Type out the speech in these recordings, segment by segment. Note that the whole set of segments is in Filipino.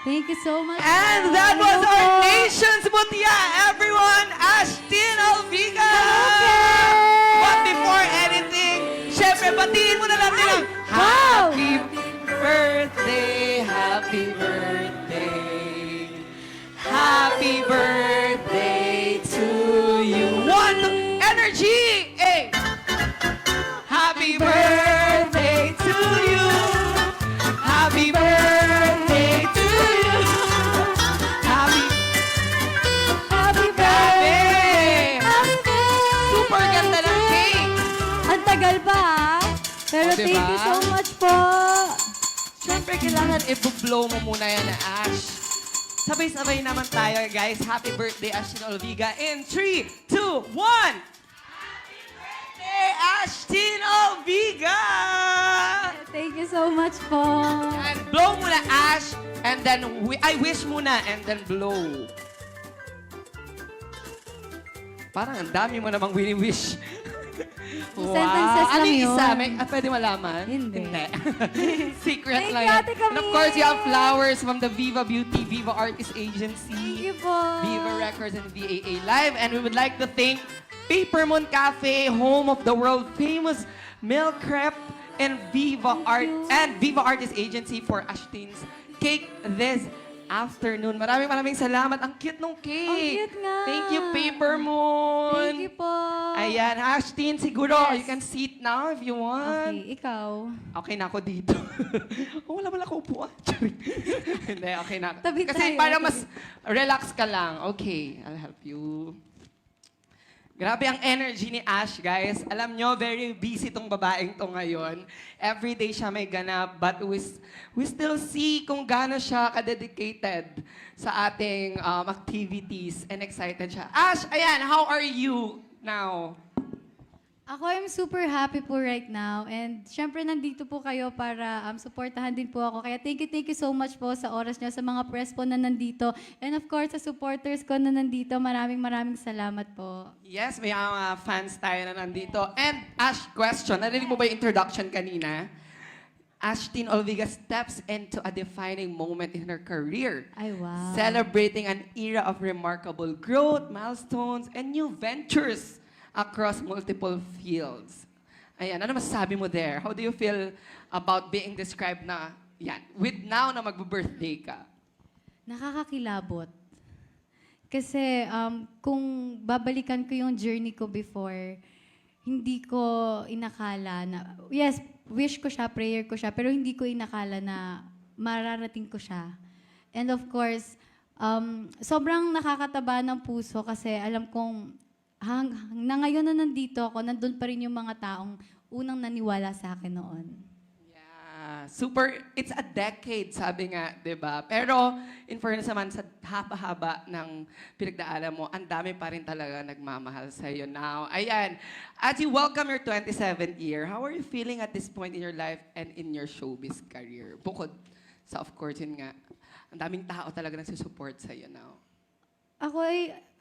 Thank you so much. And po. that was Hello our po. Nation's Mutya, everyone! Ashtin Alviga! But before anything, syempre, batiin mo na natin ang Wow! Happy birthday, happy birthday, happy birthday to you. One, energy! Hey! Happy birthday to you. Happy birthday to you. Happy Happy birthday! Happy birthday! Super ganda ng cake! Ang tagal pa ah. Pero O, diba? thank you so much po. Siyempre, kailangan i-blow mo muna yan na Ash. Sabay-sabay naman tayo, guys. Happy birthday, Ashtin Olviga. In 3, 2, 1! Happy birthday, Ashtin Olviga! Thank you so much po. And blow muna, Ash. And then, I wish muna, and then blow. Parang ang dami mo namang wini-wish. Sentences Ano lang yung isa? yun. Pwede malaman? Hindi. Secret Thank lang you, yan. Ate And of Camille. course, you have flowers from the Viva Beauty, Viva Artist Agency. Thank you po. Viva Records and VAA Live. And we would like to thank Papermoon Cafe, home of the world famous milk crepe, and Viva Artist Agency for Ashtin's cake this afternoon. Maraming salamat. Ang cute nung cake. Ang cute nga. Thank you, Papermoon. Thank you po. Ayan, Ashtin, siguro Yes. you can sit now if you want. Okay, ikaw. Okay na ako dito. Wala ako upuan. Charing. Hindi, okay na ako. Tabi Kasi tayo, para tabi. mas relax ka lang. Okay, I'll help you. Grabe ang energy ni Ash, guys. Alam nyo, very busy tong babaeng to ngayon. Every day siya may ganap, but we still see kung gaano siya kadedicated sa ating activities and excited siya. Ash, ayan, how are you now? Ako, I'm super happy po right now. And syempre, nandito po kayo para supportahan din po ako. Kaya thank you so much po sa oras niyo, sa mga press po na nandito. And of course, sa supporters ko na nandito. Maraming salamat po. Yes, may mga fans tayo na nandito. And Ash, question, narinig mo ba yung introduction kanina? Ashtin Olviga steps into a defining moment in her career. Ay, wow. Celebrating an era of remarkable growth, milestones, and new ventures across multiple fields. Ayan, ano masasabi mo there? How do you feel about being described na, yan, with now na magbe-birthday ka? Nakakakilabot. Kasi kung babalikan ko yung journey ko before, hindi ko inakala na, yes, wish ko siya, prayer ko siya, pero hindi ko inakala na mararating ko siya. And of course, sobrang nakakataba ng puso kasi alam kong na ngayon na nandito ako, nandun pa rin yung mga taong unang naniwala sa akin noon. Yeah, super, it's a decade, sabi nga, di ba? Pero, in fairness naman, sa haba-haba ng pinagdaanan mo, ang dami pa rin talaga nagmamahal sa'yo now. Ayan, as you welcome your 27th year, how are you feeling at this point in your life and in your showbiz career? Bukod sa, of course, yun nga, ang daming tao talaga nagsusupport sa'yo now. Ako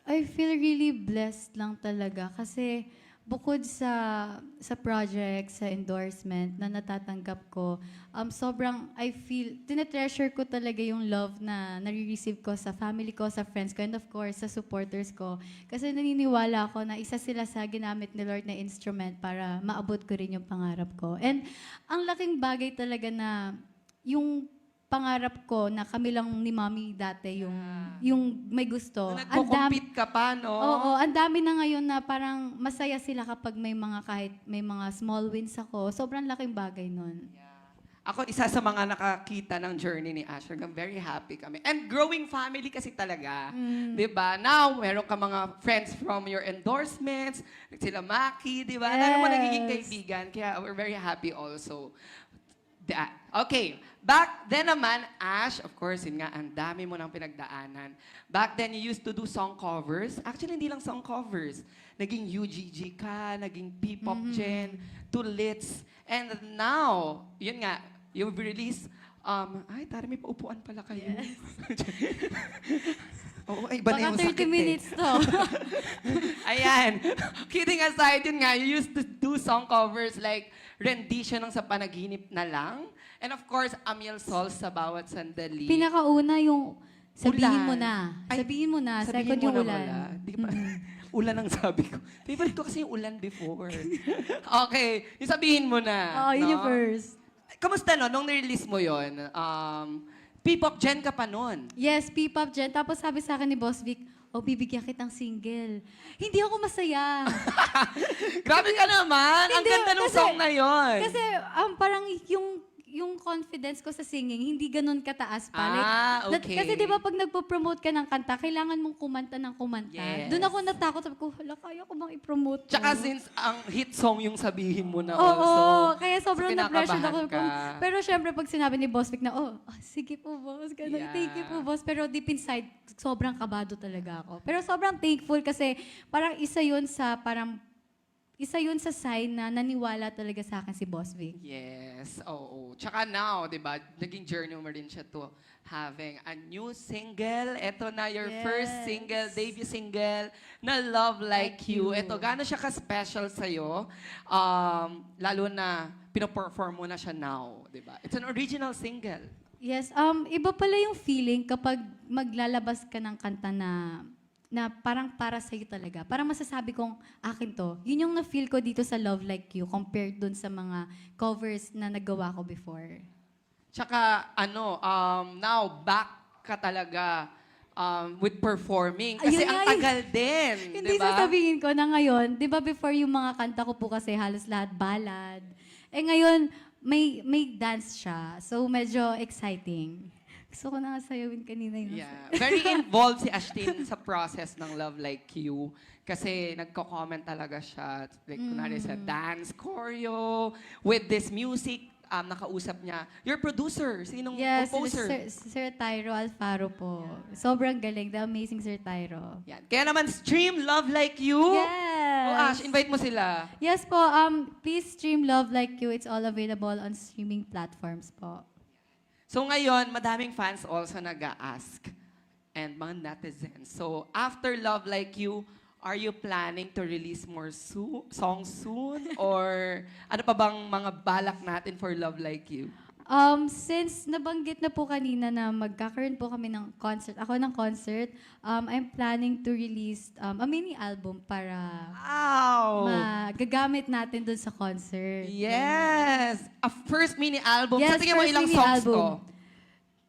I feel really blessed lang talaga kasi bukod sa project, sa endorsement na natatanggap ko, sobrang tinetreasure ko talaga yung love na nare-receive ko sa family ko, sa friends ko, and of course, sa supporters ko. Kasi naniniwala ako na isa sila sa ginamit ni Lord na instrument para maabot ko rin yung pangarap ko. And ang laking bagay talaga na yung pangarap ko na kami lang ni Mommy dati yung may gusto. So, nagko-compete ka pa, no? Oo, ang dami na ngayon na parang masaya sila kapag kahit may mga small wins ako. Sobrang laking bagay nun. Ako, isa sa mga nakakita ng journey ni Ash. I'm very happy kami. And growing family kasi talaga. Di ba? Now, meron ka mga friends from your endorsements. Sila Maki, di ba? Lalo mo nagiging kaibigan. Kaya we're very happy also. Okay. Back then naman, Ash, of course, yun nga, ang dami mo ng pinagdaanan. Back then, you used to do song covers. Actually, hindi lang song covers. Naging UGG ka, naging P-pop gen, to Litz. And now, yun nga, you've released, ay, tara, may paupuan pala kayo. Yes. Oo, ay, iba na Baka yung 30 sakit minutes to. Ayan. Kidding aside, yun nga, you used to do song covers like rendition ng Sa Panaginip na Lang And of course, Amiel Sol sa bawat sandali. Pinakauna yung sabihin Ulan. mo na. Ay, Sabihin mo na. Sabihin Second mo yung na ulan. wala. Di pa, ulan ang sabi ko. Favorite ko kasi yung ulan before. Okay, yung sabihin mo na. Oo, yun no? yung first. Kamusta no? Nung nirelease mo yon, P-pop gen ka pa nun. Yes, P-pop Jen. Tapos sabi sa akin ni Boss Vic, bibigyan kitang single. Hindi ako masaya. Grabe ka naman! Ang Hindi, ganda ng kasi- song na yon. Kasi parang yung confidence ko sa singing, hindi ganun kataas pa. Okay. Kasi di ba pag nagpo-promote ka ng kanta, kailangan mong kumanta ng kumanta. Yes. Doon ako natakot. Sabi ko, hala, kaya ko bang i-promote to? Tsaka since ang hit song yung sabihin mo na Oo, also. kaya sobrang na-pressure kinakabahan ako. ka. Pero syempre, pag sinabi ni Boss Vic na, sige po, boss. Ganun, Yeah. Thank you po, boss. Pero deep inside, sobrang kabado talaga ako. Pero sobrang thankful kasi parang isa yun sa sign na naniwala talaga sa akin si Boss Vic. Yes, oo. Tsaka now, di ba, naging journey mo rin siya to having a new single. Ito na your Yes. first single, debut single, na Love Like You. You. Ito, gaano siya ka-special sa'yo? Lalo na, pinoperform mo na siya now, di ba? It's an original single. Yes, iba pala yung feeling kapag maglalabas ka ng kanta na parang para sa'yo talaga. Parang masasabi kong, akin to. Yun yung na-feel ko dito sa Love Like You compared dun sa mga covers na nagawa ko before. Tsaka, now, back ka talaga with performing. Kasi Ayun ang nga, tagal din, Hindi di ba? sasabihin ko na ngayon, di ba before yung mga kanta ko po kasi halos lahat ballad. Ngayon, may dance siya. So, medyo exciting. Gusto ko na nga sayawin kanina yun. Yeah. Very involved si Ashtin sa process ng Love Like You. Kasi nagko-comment talaga siya. Like, kunwari sa dance, choreo, with this music, nakausap niya. Your producer, sinong Yes, composer? Sir Tyro Alfaro po. Sobrang galing. The amazing Sir Tyro. Yan. Kaya naman, stream Love Like You. Yes! Oh, Ash, invite mo sila. Yes po. Please stream Love Like You. It's all available on streaming platforms po. So ngayon, madaming fans also nag-ask and mga netizens. So after Love Like You, are you planning to release more songs soon? Or ano pa bang mga balak natin for Love Like You? Since nabanggit na po kanina na magkakaroon po kami ng concert, I'm planning to release a mini album para Wow! magagamit natin dun sa concert. Yes! A first mini album. Yes, Sa tingin mo first ilang mini songs album. to?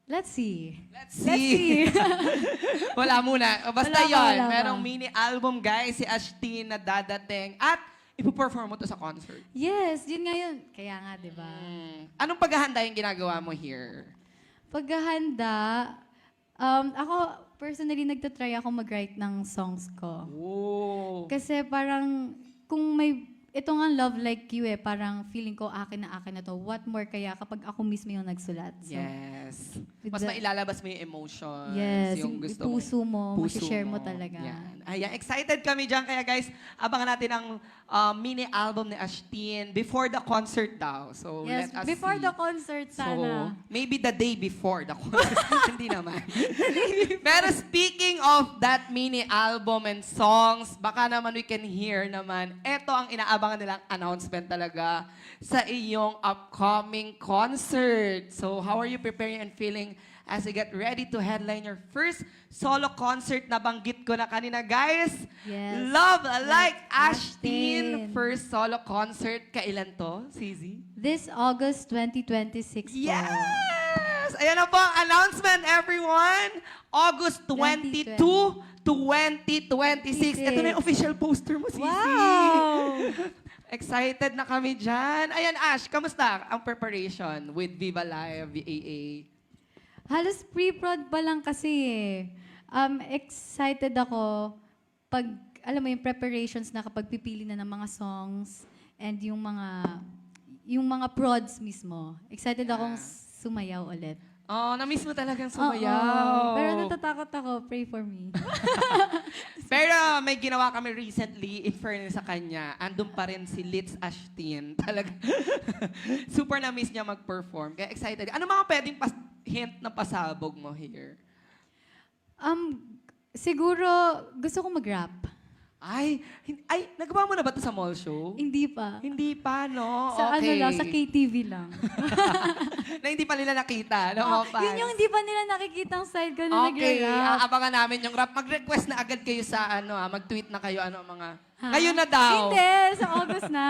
Let's see. Let's Let's see. Wala muna. Basta Wala pa, yon, wala pa. merong mini album, guys, si Ashtin na dadating. At ipo-perform mo to sa concert. Yes, yun nga yun. Kaya nga, di ba? Anong paghahanda yung ginagawa mo here? Paghahanda, ako personally nagtatry ako mag-write ng songs ko. Oh. Kasi parang kung ito nga Love Like You parang feeling ko akin na to. What more kaya kapag ako mismo yung nagsulat? So, Yes. with Mas the- mailalabas mo yung emotions. Yes, yung yung gusto puso mo, puso share mo talaga. Yan. Ayan, excited kami dyan. Kaya guys, abangan natin ang mini album ni Ashtin before the concert daw. So Yes, let us before see. the concert sana. So, maybe the day before the concert. Hindi naman. Pero speaking of that mini album and songs, baka naman we can hear naman, eto ang inaabangan nilang announcement talaga sa iyong upcoming concert. So, how are you preparing and feeling as you get ready to headline your first solo concert? Nabanggit ko na kanina, guys. Yes. Love Like Ashtin. Ashtin. First solo concert. Kailan to, CZ? This August 2026 po. Yes! Ayan na po ang announcement, everyone. August 22, 2026. Ito na yung official poster mo, Sisi. Wow! Excited na kami dyan. Ayan, Ash, kamusta ang preparation with Viva Live, VAA? Halos pre-prod pa lang kasi excited ako pag, alam mo yung preparations na kapag pipili na ng mga songs and yung mga prods mismo. Excited akong sumayaw ulit. Oh, na-miss mo talagang Oo. sumayaw. Pero natatakot ako. Pray for me. Pero may ginawa kami recently, in fairness sa kanya, andun pa rin si Litz Ashtin. Talaga. Super na-miss niya mag-perform. Kaya excited. Ano mga pwedeng hint na pasabog mo here? Siguro, gusto ko mag-rap. Ay, nagawa mo na ba ito sa mall show? Hindi pa. Hindi pa, no? Sa ano Okay. lang, sa KTV lang. Na hindi pa nila nakita, no? Oh, mga yun yung fans? hindi pa nila nakikita ang side ko na Okay, nag-rap. aabangan namin yung rap. Mag-request na agad kayo sa mag-tweet na kayo mga... Ha? Ngayon na daw. Hindi, sa August na.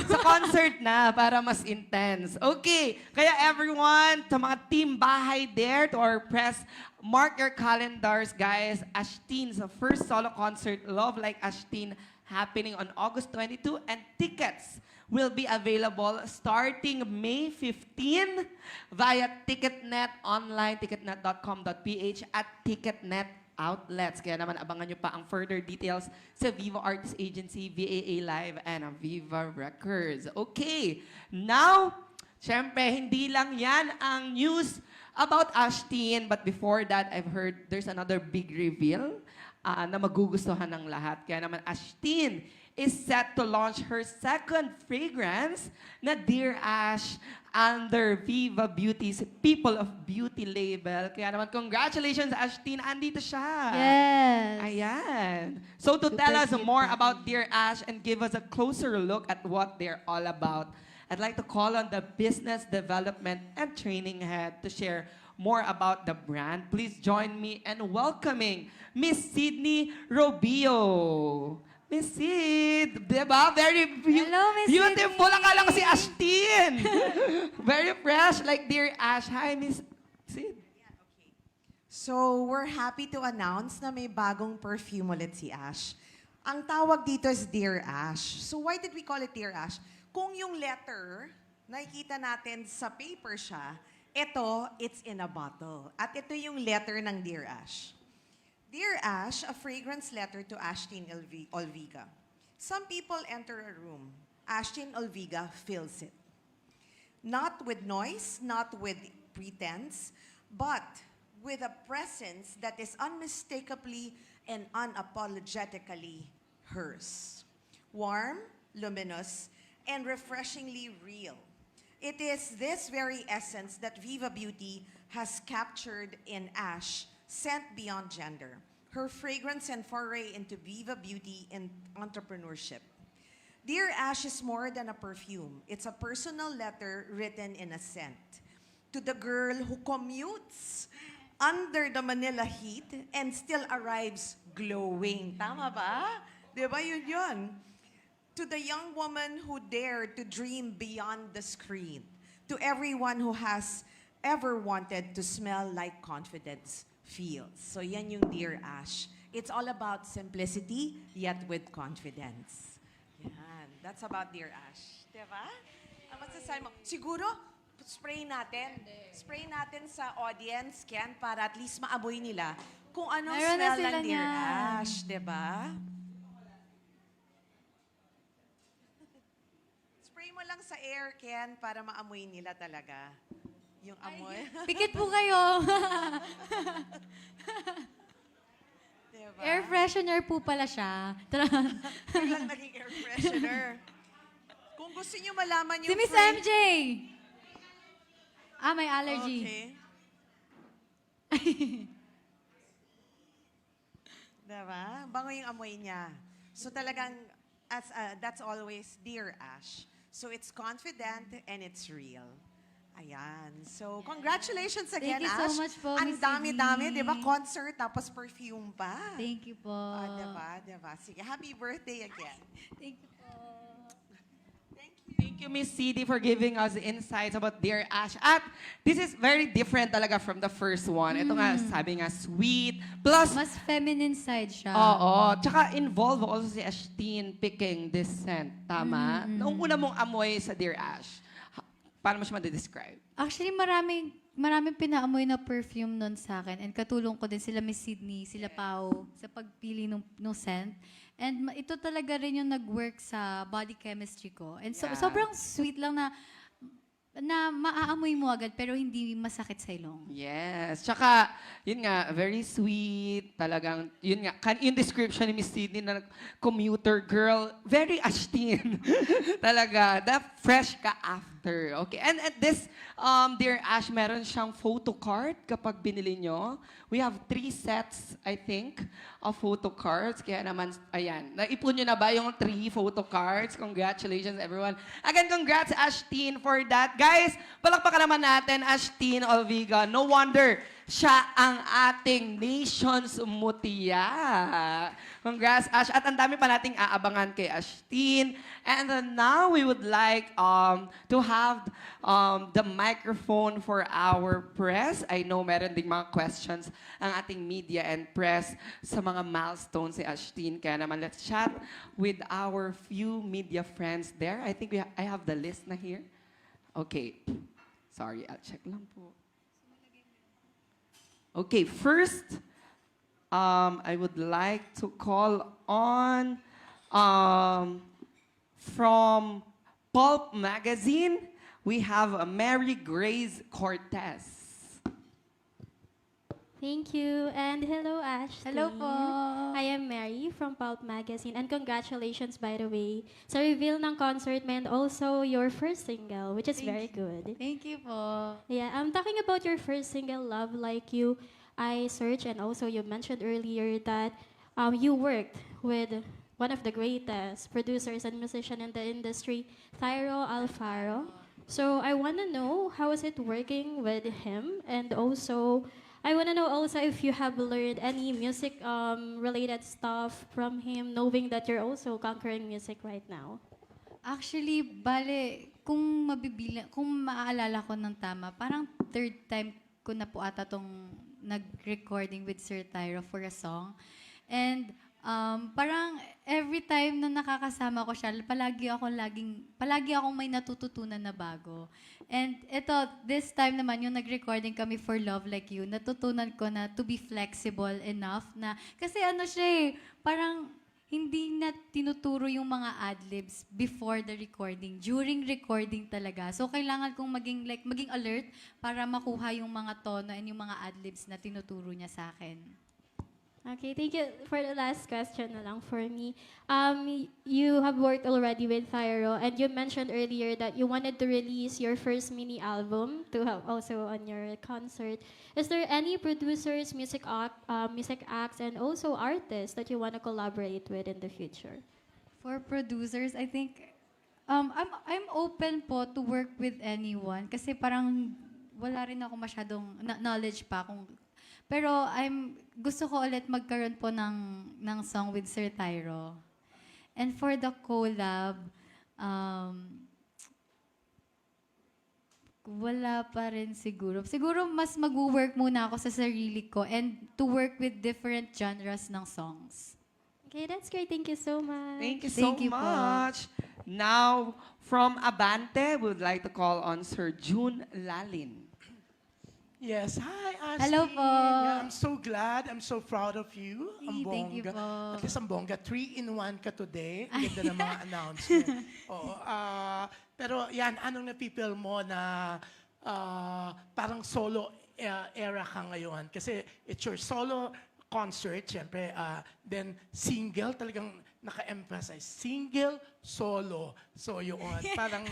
Sa concert na para mas intense. Okay, kaya everyone, sa mga team bahay there, to our press, mark your calendars, guys. Ashtin's first solo concert, Love Like Ashtin, happening on August 22, and tickets will be available starting May 15 via Ticketnet online, ticketnet.com.ph at Ticketnet outlets. Kaya naman abangan nyo pa ang further details sa Viva Arts Agency, VAA Live, and Viva Records. Okay, now, syempre, hindi lang yan ang news about Ashtin. But before that, I've heard there's another big reveal na magugustuhan ng lahat. Kaya naman, Ashtin is set to launch her second fragrance na Dear Ash under Viva Beauty's People of Beauty label. Kaya naman, congratulations, Ashtin. Andito siya. Yes. Ayan. So to Super tell us cute more natin. about Dear Ash and give us a closer look at what they're all about, I'd like to call on the Business Development and Training Head to share more about the brand. Please join me in welcoming Miss Sydney Robio. Miss Sid, di ba? Very Hello, Miss beautiful. Sydney. Akala ko si Ashtin. Very fresh, like Dear Ash. Hi, Miss Sid. So, we're happy to announce na may bagong perfume ulit si Ash. Ang tawag dito is Dear Ash. So, why did we call it Dear Ash? Kung yung letter, nakikita natin sa paper siya, it's in a bottle. At ito yung letter ng Dear Ash. Dear Ash, a fragrance letter to Ashtin Olviga. Some people enter a room. Ashtin Olviga fills it. Not with noise, not with pretense, but with a presence that is unmistakably and unapologetically hers. Warm, luminous, and refreshingly real. It is this very essence that Viva Beauty has captured in Ash, sent beyond gender. Her fragrance and foray into Viva Beauty and entrepreneurship. Dear Ash is more than a perfume. It's a personal letter written in a scent. To the girl who commutes under the Manila heat and still arrives glowing. Tama ba? Di ba yun yun? To the young woman who dared to dream beyond the screen. To everyone who has ever wanted to smell like confidence feels. So yan yung Dear Ash. It's all about simplicity, yet with confidence. Yan. That's about Dear Ash. Diba? Ang masasabi mo, siguro, spray natin. Spray natin sa audience, Ken, para at least maamoy nila kung anong Meron na smell sila ng Dear niyan. Ash. Diba? Spray mo lang sa air, Ken, para maamoy nila talaga. Yung amoy. Pikit po kayo. Diba? Air freshener po pala siya. Biglang naging air freshener. Kung gusto niyo malaman Si yung Miss free- MJ. May allergy. Okay. Diba? Bango yung amoy niya. So talagang, that's always Dear Ash. So it's confident and it's real. Ayan. So, congratulations again, Thank you so Ash. much po, Ang Miss dami-dami, Sydney. di ba? Concert, tapos perfume pa. Thank you po. Diba? Sige, happy birthday again. Thank you po. Thank you. Thank you, Miss CD, for giving us insights about Dear Ash. At this is very different talaga from the first one. Ito nga, sabi nga, sweet. Plus, Mas feminine side siya. oo. Tsaka involve also si Ashtin picking this scent. Tama? Noong una mong amoy sa Dear Ash, paano mo siya ma-describe? Actually, maraming pinaamoy na perfume nun sa akin. And katulong ko din sila Miss Sydney, sila Pao, sa pagpili nung scent. And ito talaga rin yung nag-work sa body chemistry ko. And Yeah. sobrang sweet lang na maaamoy mo agad pero hindi masakit sa ilong. Yes. Tsaka, yun nga, very sweet. Talagang, yun nga, yung description ni Miss Sydney na commuter girl, very Ashtin. Talaga, the fresh ka after actor. Okay. And at this, Dear Ash, meron siyang photo card kapag binili nyo. We have 3 sets, I think, of photo cards. Kaya naman, ayan. Naipon nyo na ba yung 3 photo cards? Congratulations, everyone. Again, congrats, Ashteen, for that. Guys, palakpakan naman natin, Ashteen Olviga. No wonder, siya ang ating nation's mutiya. Congrats, Ash. At ang dami pa nating aabangan kay Ashteen. And then now, we would like to have the microphone for our press. I know meron ding mga questions ang ating media and press sa mga milestones ni Ashteen. Kaya naman, let's chat with our few media friends there. I think I have the list na here. Okay. Sorry, I'll check lang po. Okay, first, I would like to call on from Pulp Magazine, we have Mary Grace Cortez. Thank you, and hello, Ashley. Hello po. I am Mary from Pulp Magazine, and congratulations, by the way, sa reveal ng concert mo and also your first single, which is very good. Thank you po. Yeah, I'm talking about your first single, Love Like You. I searched, and also you mentioned earlier that you worked with one of the greatest producers and musicians in the industry, Thyro Alfaro. So I want to know, how is it working with him? And also, I want to know also if you have learned any music related stuff from him, knowing that you're also conquering music right now. Actually, bale, kung maaalala ko ng tama, parang 3rd time ko na po ata tong nag-recording with Sir Tyro for a song. And parang every time na nakakasama ko siya, palagi akong may natututunan na bago. And ito, this time naman, yung nag-recording kami for Love Like You, natutunan ko na to be flexible enough na, kasi ano siya parang hindi na tinuturo yung mga adlibs before the recording, during recording talaga. So kailangan kong maging alert para makuha yung mga tono and yung mga adlibs na tinuturo niya sa akin. Okay, thank you. For the last question na lang for me. You have worked already with Thyro, and you mentioned earlier that you wanted to release your first mini album to have also on your concert. Is there any producers, music acts, and also artists that you want to collaborate with in the future? For producers, I think I'm open po to work with anyone kasi parang wala rin ako masyadong knowledge pa pero gusto ko ulit magkaroon po ng song with Sir Tyro. And for the collab, wala pa rin siguro. Siguro mas mag-work muna ako sa sarili ko and to work with different genres ng songs. Okay, that's great. Thank you so much. Thank you so Thank you po. much. Now, from Abante, we would like to call on Sir June Lalin. Yes. Hi, Asti. Hello po. Yeah, I'm so glad. I'm so proud of you. Ang Thank you bongga. po. At least ang bongga. 3-in-1 ka today. Ang ganda ng mga announcement. Oo. Pero yan, anong napipil mo na parang solo era ka ngayon? Kasi it's your solo concert, syempre. Then single, talagang naka-emphasize. Single, solo. So yun. Parang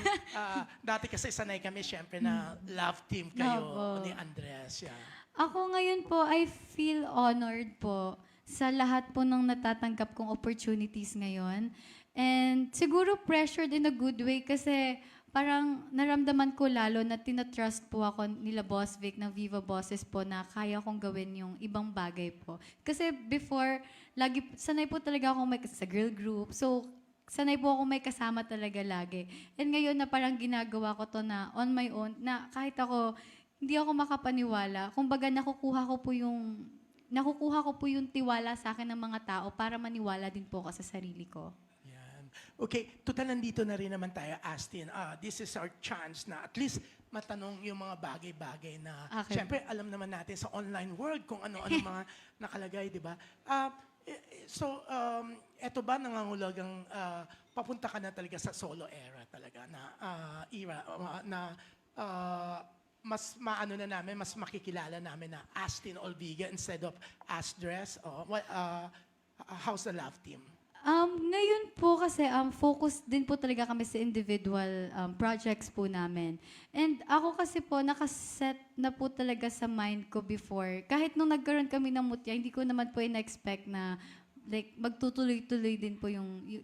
dati kasi sanay kami, syempre, na love team kayo Opo. ni Andres. Yeah. Ako ngayon po, I feel honored po sa lahat po ng natatanggap kong opportunities ngayon. And siguro pressured in a good way kasi parang naramdaman ko lalo na tinatrust po ako nila Boss Vic ng Viva Bosses po na kaya kong gawin yung ibang bagay po. Kasi before, sanay po talaga akong sa girl group. So, sanay po ako may kasama talaga lagi. And ngayon na parang ginagawa ko to na on my own, na kahit ako, hindi ako makapaniwala. Kumbaga, nakukuha ko po yung tiwala sa akin ng mga tao para maniwala din po ako sa sarili ko. Yan. Okay, total nandito na rin naman tayo, Astin. This is our chance na at least matanong yung mga bagay-bagay na Okay. syempre alam naman natin sa online world kung ano-ano mga nakalagay, di ba? So, eto ba nangangulagang papunta ka na talaga sa solo era talaga na era na mas maano na namin, mas makikilala namin na Astin Olviga instead of Asdres? How's the love team? Ngayon po kasi focus din po talaga kami sa individual projects po namin. And ako kasi po, nakaset na po talaga sa mind ko before. Kahit nung nagkaroon kami ng mutya, hindi ko naman po in-expect na like magtutuloy-tuloy din po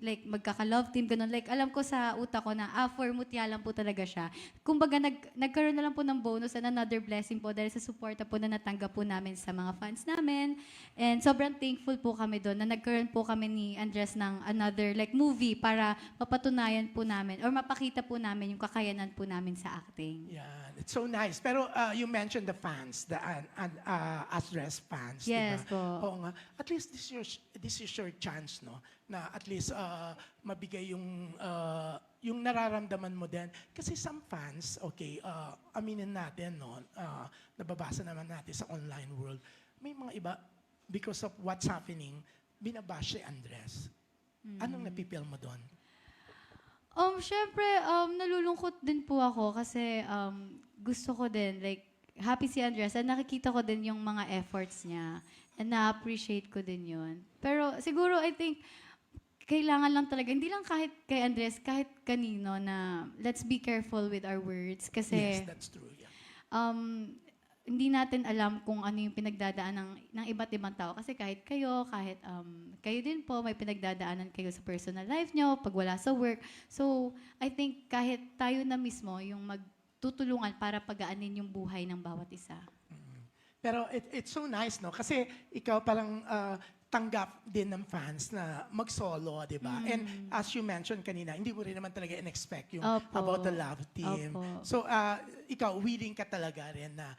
like magkaka-love team, ganun. Like alam ko sa utak ko na for mutya lang po talaga siya. Kumbaga nagkaroon na lang po ng bonus and another blessing po dahil sa suporta po na natanggap po namin sa mga fans namin. And sobrang thankful po kami doon na nagkaroon po kami ni Andres ng another like movie para mapatunayan po namin or mapakita po namin yung kakayanan po namin sa acting. Yeah, it's so nice. Pero you mentioned the fans, the Astres fans, Yes diba? po. Oo nga. At least this is your chance, no? Na at least mabigay yung nararamdaman mo din. Kasi some fans, okay, aminin natin, no? Nababasa naman natin sa online world. May mga iba, because of what's happening, binabash si Andres. Anong napipil mo doon? Syempre, nalulungkot din po ako kasi gusto ko din, like, happy si Andres and nakikita ko din yung mga efforts niya and na-appreciate ko din yun. Pero siguro, I think, kailangan lang talaga, hindi lang kahit kay Andres, kahit kanino na let's be careful with our words kasi Yes, that's true. Yeah. hindi natin alam kung ano yung pinagdadaan ng iba't ibang tao. Kasi kahit kayo din po, may pinagdadaanan kayo sa personal life nyo, pag wala sa work. So, I think kahit tayo na mismo yung magtutulungan para pagaanin yung buhay ng bawat isa. Pero it's so nice, no? Kasi ikaw parang tanggap din ng fans na mag-solo, di ba? And as you mentioned kanina, hindi mo rin naman talaga in-expect yung Opo. about the love team. Opo. So, ikaw, willing ka talaga rin na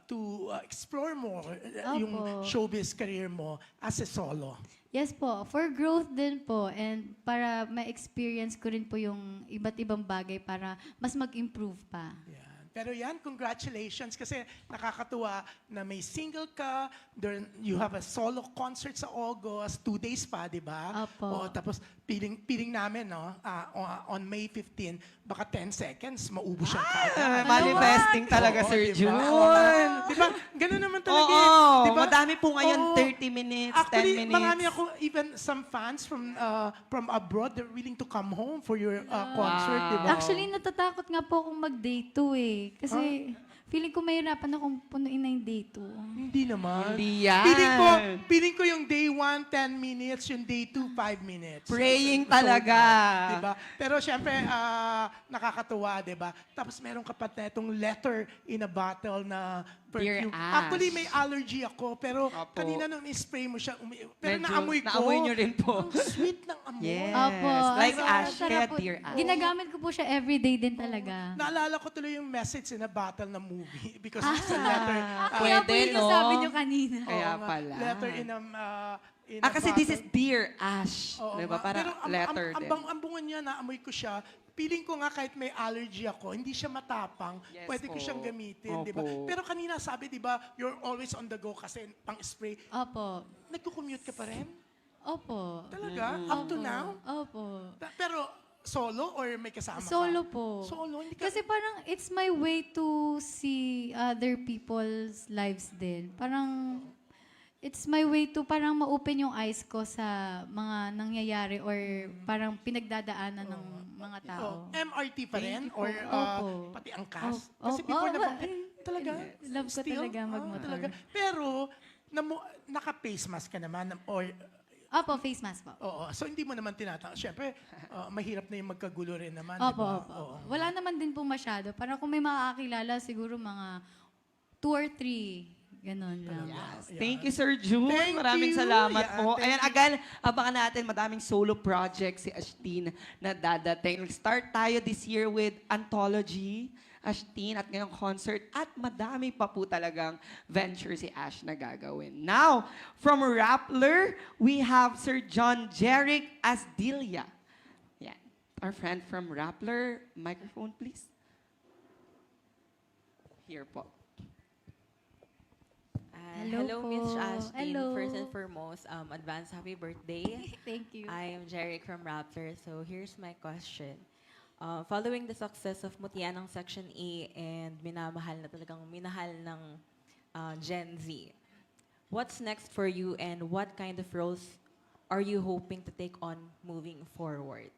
to explore more yung Opo. showbiz career mo as a solo. Yes po, for growth din po and para ma-experience ko rin po yung iba't ibang bagay para mas mag-improve pa. Yan. Pero yan, congratulations kasi nakakatuwa na may single ka, you have a solo concert sa August, 2 days pa, di ba? Opo. O, tapos piling namin, no, on May 15, baka 10 seconds, maubos yung kanta. Manifesting talaga, Oo, Sir diba? June. Di ba? Ganun naman talaga. Oo, eh. Di ba? madami po ngayon, Oo. 30 minutes, 10 Actually, minutes. marami ako, even some fans from abroad, they're willing to come home for your concert, di ba? Actually, natatakot nga po akong mag-day 2 eh. Kasi feeling ko mahirapan akong punuin na yung day 2. Hindi naman. Hindi yan. Feeling ko yung day 1, 10 minutes, yung day 2, 5 minutes. Praying So, talaga. Diba? Pero syempre, nakakatuwa, diba? Tapos meron ka pa itong letter in a bottle na Dear perfume. Ash. Actually, may allergy ako, pero Opo. kanina nung i-spray mo siya, pero Medyo naamoy ko. naamoy nyo rin po. Ang sweet ng amoy. Yes. Opo. Like Ang Ash, sarap kaya po. Dear Ash. Ginagamit ko po siya everyday din talaga. Naalala ko tuloy yung message in a bottle na movie because it's a letter. Kaya po Pwede, yun no? yung sabi nyo kanina. Kaya Oo nga, pala. Letter in a Kasi this is bottle. Dear Ash. Oo Diba? nga. Para Pero letter din. ang bunga niya, naamoy ko siya. Feeling ko nga kahit may allergy ako, hindi siya matapang. Yes Pwede ko po. siyang gamitin, di ba? Opo. Pero kanina sabi, di ba, you're always on the go kasi pang-spray. Opo. Nagko-commute ka pa rin? Opo. Talaga? Up to now? Opo. Pero solo or may kasama ka? Solo po. Solo? Hindi ka... Kasi parang it's my way to see other people's lives din. Parang it's my way to parang ma-open yung eyes ko sa mga nangyayari or parang pinagdadaanan ng mga tao. MRT pa rin? Thank you po. Or Opo. pati ang cast? Opo. Kasi before Opo. nabanggit, talaga? Love ko Still? talaga magmotor. Talaga. Pero, naka-face mask ka naman or Opo, face mask po. oo, so hindi mo naman tinatang. Siyempre, mahirap na yung magkagulo rin naman, Opo, di ba? opo. Oo. Wala naman din po masyado. Parang kung may makakakilala, siguro mga 2 or 3. Ganon lang. Yes. Thank you, Sir June. Thank Maraming you. salamat Yeah, po. thank Ayan, again, abangan natin madaming solo projects si Ashtin na dadating. Start tayo this year with Anthology, Ashtin, at ngayong concert, at madami pa po talagang venture si Ash na gagawin. Now, from Rappler, we have Sir John Jeric Asdilia. Yan. Our friend from Rappler. Microphone, please. Here po. Hello Hello, po. Miss Ashton. Hello. First and foremost, advance happy birthday. Thank you. I am Jeric from Raptor. So here's my question. Following the success of Mutianang Section A and minamahal na talagang minahal ng Gen Z, what's next for you and what kind of roles are you hoping to take on moving forward?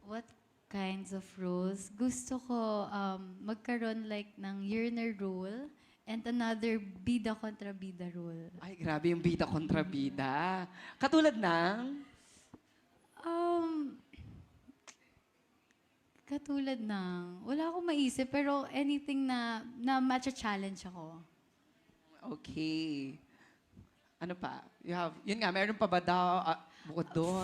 What kinds of roles? Gusto ko magkaroon like ng yearner role and another bida kontra bida role. Ay, grabe yung bida kontra bida. Katulad ng... Um, katulad ng, wala akong maisip, pero anything na matcha-challenge ako. Okay. Ano pa? Yun nga, meron pa ba daw bukod doon?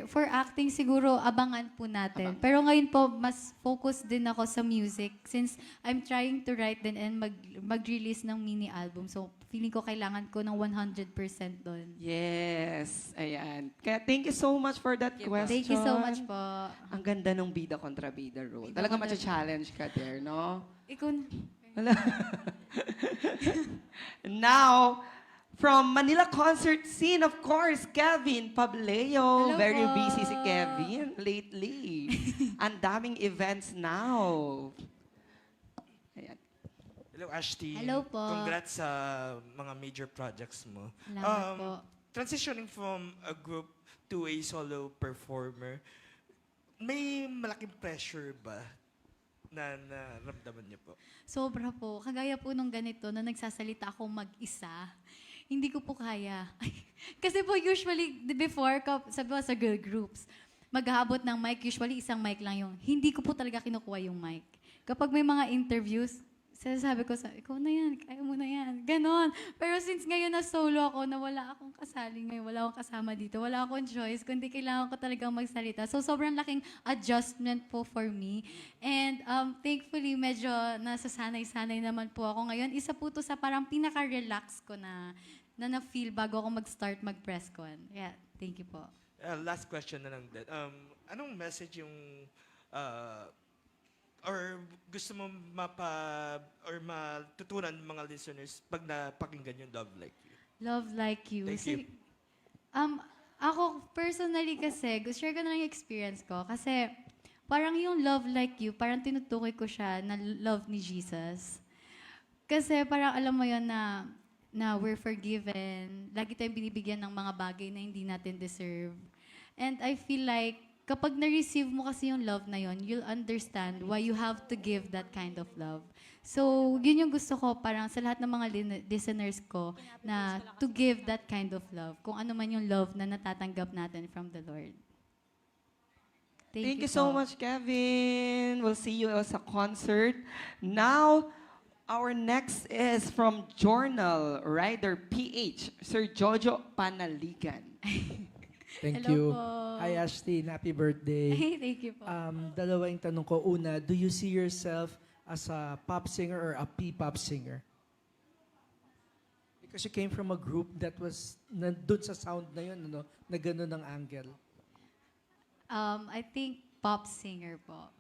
For acting, siguro abangan po natin. Pero ngayon po, mas focus din ako sa music since I'm trying to write din and mag-release ng mini album. So, feeling ko kailangan ko ng 100% doon. Yes. Ayan. Kaya thank you so much for that question. Thank you so much po. Ang ganda ng bida kontra bida role. Bida Talaga kontra- matcha-challenge ka there, no? Ikaw na. Wala. Now, from Manila concert scene, of course, Kevin Pableo. Hello Very po. busy si Kevin lately. Ang daming events now. Ayan. Hello, Ashti. Hello po. Congrats sa mga major projects mo. Salamat po. Transitioning from a group to a solo performer, may malaking pressure ba na naramdaman niyo po? Sobra po. Kagaya po nung ganito, na nagsasalita ako mag-isa, hindi ko po kaya. Kasi po usually, before, sabi ko sa girl groups, maghahabot ng mic, usually isang mic lang yung, hindi ko po talaga kinukuha yung mic. Kapag may mga interviews, sabi ko, ikaw na yan, kaya mo na yan. Ganon. Pero since ngayon na solo ako, na wala akong kasali ngayon, wala akong kasama dito, wala akong choice, kundi kailangan ko talagang magsalita. So sobrang laking adjustment po for me. And thankfully, medyo nasasanay-sanay naman po ako ngayon. Isa po to sa parang pinaka-relax ko na feel bago ako mag-start mag-press con. Yeah, thank you po. Last question na lang din. Anong message yung or gusto mo matutunan ng mga listeners pag napakinggan yung Love Like You? Love Like You. Thank you. Ako, personally kasi, share ko na lang yung experience ko. Kasi, parang yung Love Like You, parang tinutukoy ko siya na love ni Jesus. Kasi parang alam mo yun na we're forgiven. Lagi tayong binibigyan ng mga bagay na hindi natin deserve. And I feel like, kapag na-receive mo kasi yung love na yun, you'll understand why you have to give that kind of love. So, yun yung gusto ko parang sa lahat ng mga listeners ko na to give that kind of love. Kung ano man yung love na natatanggap natin from the Lord. Thank you so po. much, Kevin. We'll see you sa concert. Now, our next is from Journal Rider PH, Sir Jojo Panaligan. Thank Hello you. po. Hi, Ashtin. Happy birthday. Thank you po. Dalawa yung tanong ko. Una, do you see yourself as a pop singer or a P-pop singer? Because you came from a group that was nandun sa sound na yun, ano, na gano'n ng angle. I think pop singer po.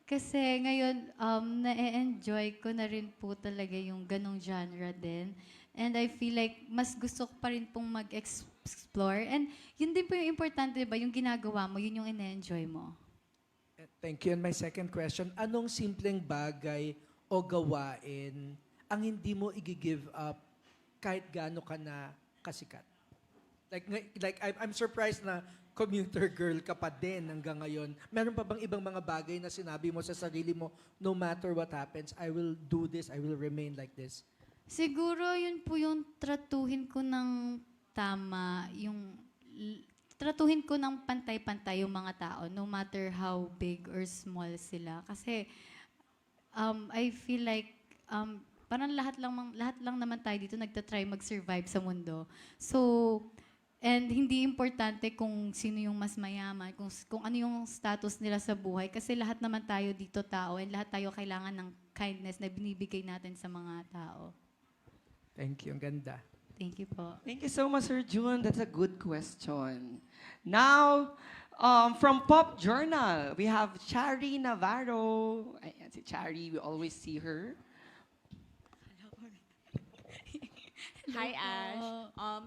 Kasi ngayon, na-enjoy ko na rin po talaga yung ganong genre din. And I feel like mas gusto ko pa rin pong mag-explore. And yun din po yung importante, diba? Yung ginagawa mo, yun yung ine-enjoy mo. Thank you. And my second question, anong simpleng bagay o gawain ang hindi mo i-give up kahit gaano ka na kasikat? I'm surprised na commuter girl ka pa din hanggang ngayon. Meron pa bang ibang mga bagay na sinabi mo sa sarili mo, no matter what happens, I will do this, I will remain like this? Siguro yun po yung tratuhin ko ng tama, tratuhin ko ng pantay-pantay yung mga tao, no matter how big or small sila. Kasi I feel like parang lahat lang naman tayo dito nagtatry mag-survive sa mundo. So, and hindi importante kung sino yung mas mayaman, kung ano yung status nila sa buhay. Kasi lahat naman tayo dito tao and lahat tayo kailangan ng kindness na binibigay natin sa mga tao. Thank you. Ang ganda. Thank you po. Thank you so much, Sir June. That's a good question. Now, from Pop Journal, we have Chari Navarro. Ayan, si Chari, we always see her. Hi, Ash.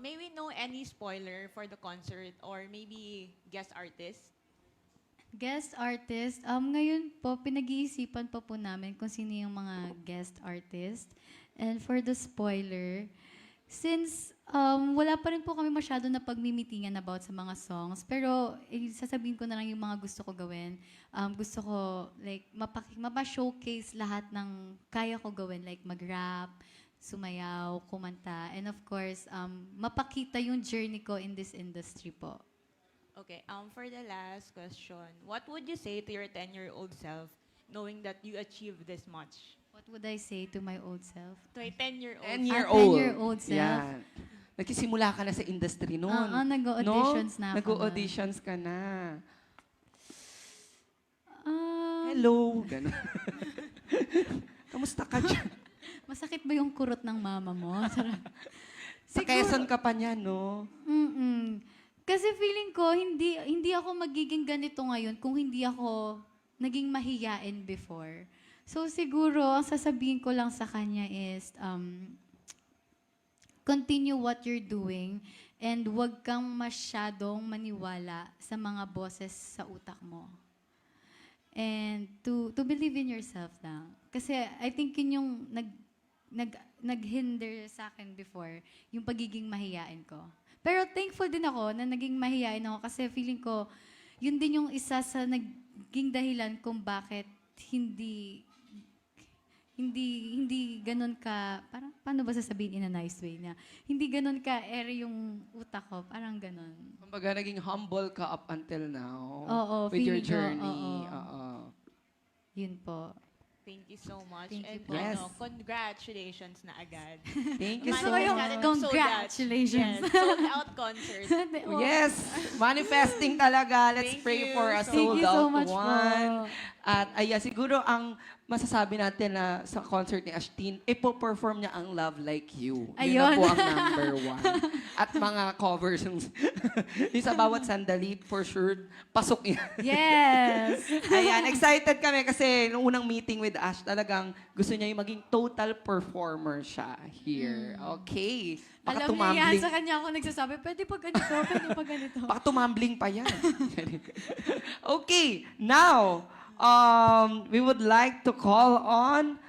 May we know any spoiler for the concert or maybe guest artist? Guest artist, ngayon po, pinag-iisipan pa po namin kung sino yung mga guest artist. And for the spoiler, since Wala pa rin po kami masyado na pagmimitingan about sa mga songs. Pero sasabihin ko na lang yung mga gusto ko gawin. Gusto ko like mapa-showcase lahat ng kaya ko gawin. Like mag-rap, sumayaw, kumanta. And of course, mapakita yung journey ko in this industry po. Okay, for the last question, what would you say to your 10-year-old self knowing that you achieved this much? What would I say to my old self? To a 10-year-old. 10-year-old. 10-year-old self. Yan. Nagsisimula ka na sa industry noon. Nag-auditions na ako. Nag-auditions ka na. Ah, Hello. Ganun. Kamusta ka dyan? masakit ba yung kurot ng mama mo? Sarap. Sa Quezon ka pa niya, no? Kasi feeling ko, hindi ako magiging ganito ngayon kung hindi ako naging mahiyain before. So siguro, ang sasabihin ko lang sa kanya is, continue what you're doing and wag kang masyadong maniwala sa mga boses sa utak mo. And to believe in yourself lang. Kasi I think yun yung naghinder sa akin before, yung pagiging mahiyain ko. Pero thankful din ako na naging mahiyain ako kasi feeling ko, yun din yung isa sa naging dahilan kung bakit hindi ganun ka, parang, paano ba sasabihin in a nice way na, hindi ganun ka airy yung utak ko, parang ganun. Kumbaga, naging humble ka up until now. Oo, with your feeling ko, journey. oo. Yun po. Thank you so much. Thank you And po. Yes. Congratulations na agad. Thank you Gusto so ko yung much. congratulations. Yes, sold out concert. Oh, yes, manifesting talaga. Let's Thank pray you for a so Thank you so sold-out much one. po. At siguro ang masasabi natin na sa concert ni Ashtin, ipo-perform niya ang Love Like You. Yun na Ayun. po ang number one. At mga covers, yung sa bawat sandali, for sure, pasok yan. Yes. Ayan, excited kami kasi nung unang meeting with Ash, talagang gusto niya yung maging total performer siya here. Okay. Baka Alam niya yan, tumambling. sa kanya ako nagsasabi, pwede pa ganito, pwede pa ganito. Baka tumambling pa yan. Okay, now, we would like to call on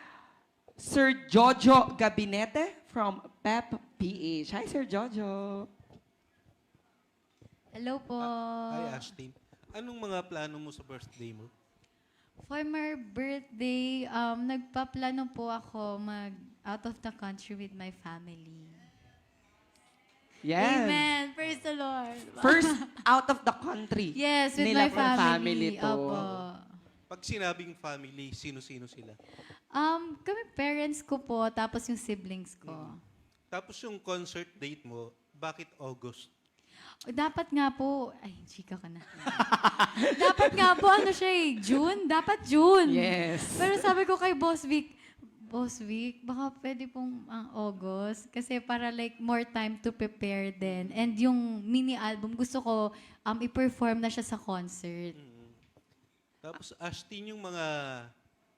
Sir Jojo Gabinete from PEP PH. Hi, Sir Jojo. Hello po. Hi, Ashtin. Anong mga plano mo sa birthday mo? For my birthday, nagpaplano po ako mag out of the country with my family. Yes. Amen. Praise the Lord. First out of the country. Yes, with Nila my pong family. to. Opo. Pag sinabing family, sino-sino sila? Kami parents ko po, tapos yung siblings ko. Tapos yung concert date mo, bakit August? Dapat nga po, ay, chika ka na. Dapat nga po, ano siya eh, June? Dapat June. Yes. Pero sabi ko kay Boss Vic, baka pwede pong August. Kasi para like more time to prepare din. And yung mini album, gusto ko i-perform na siya sa concert. Tapos Ashtin, yung mga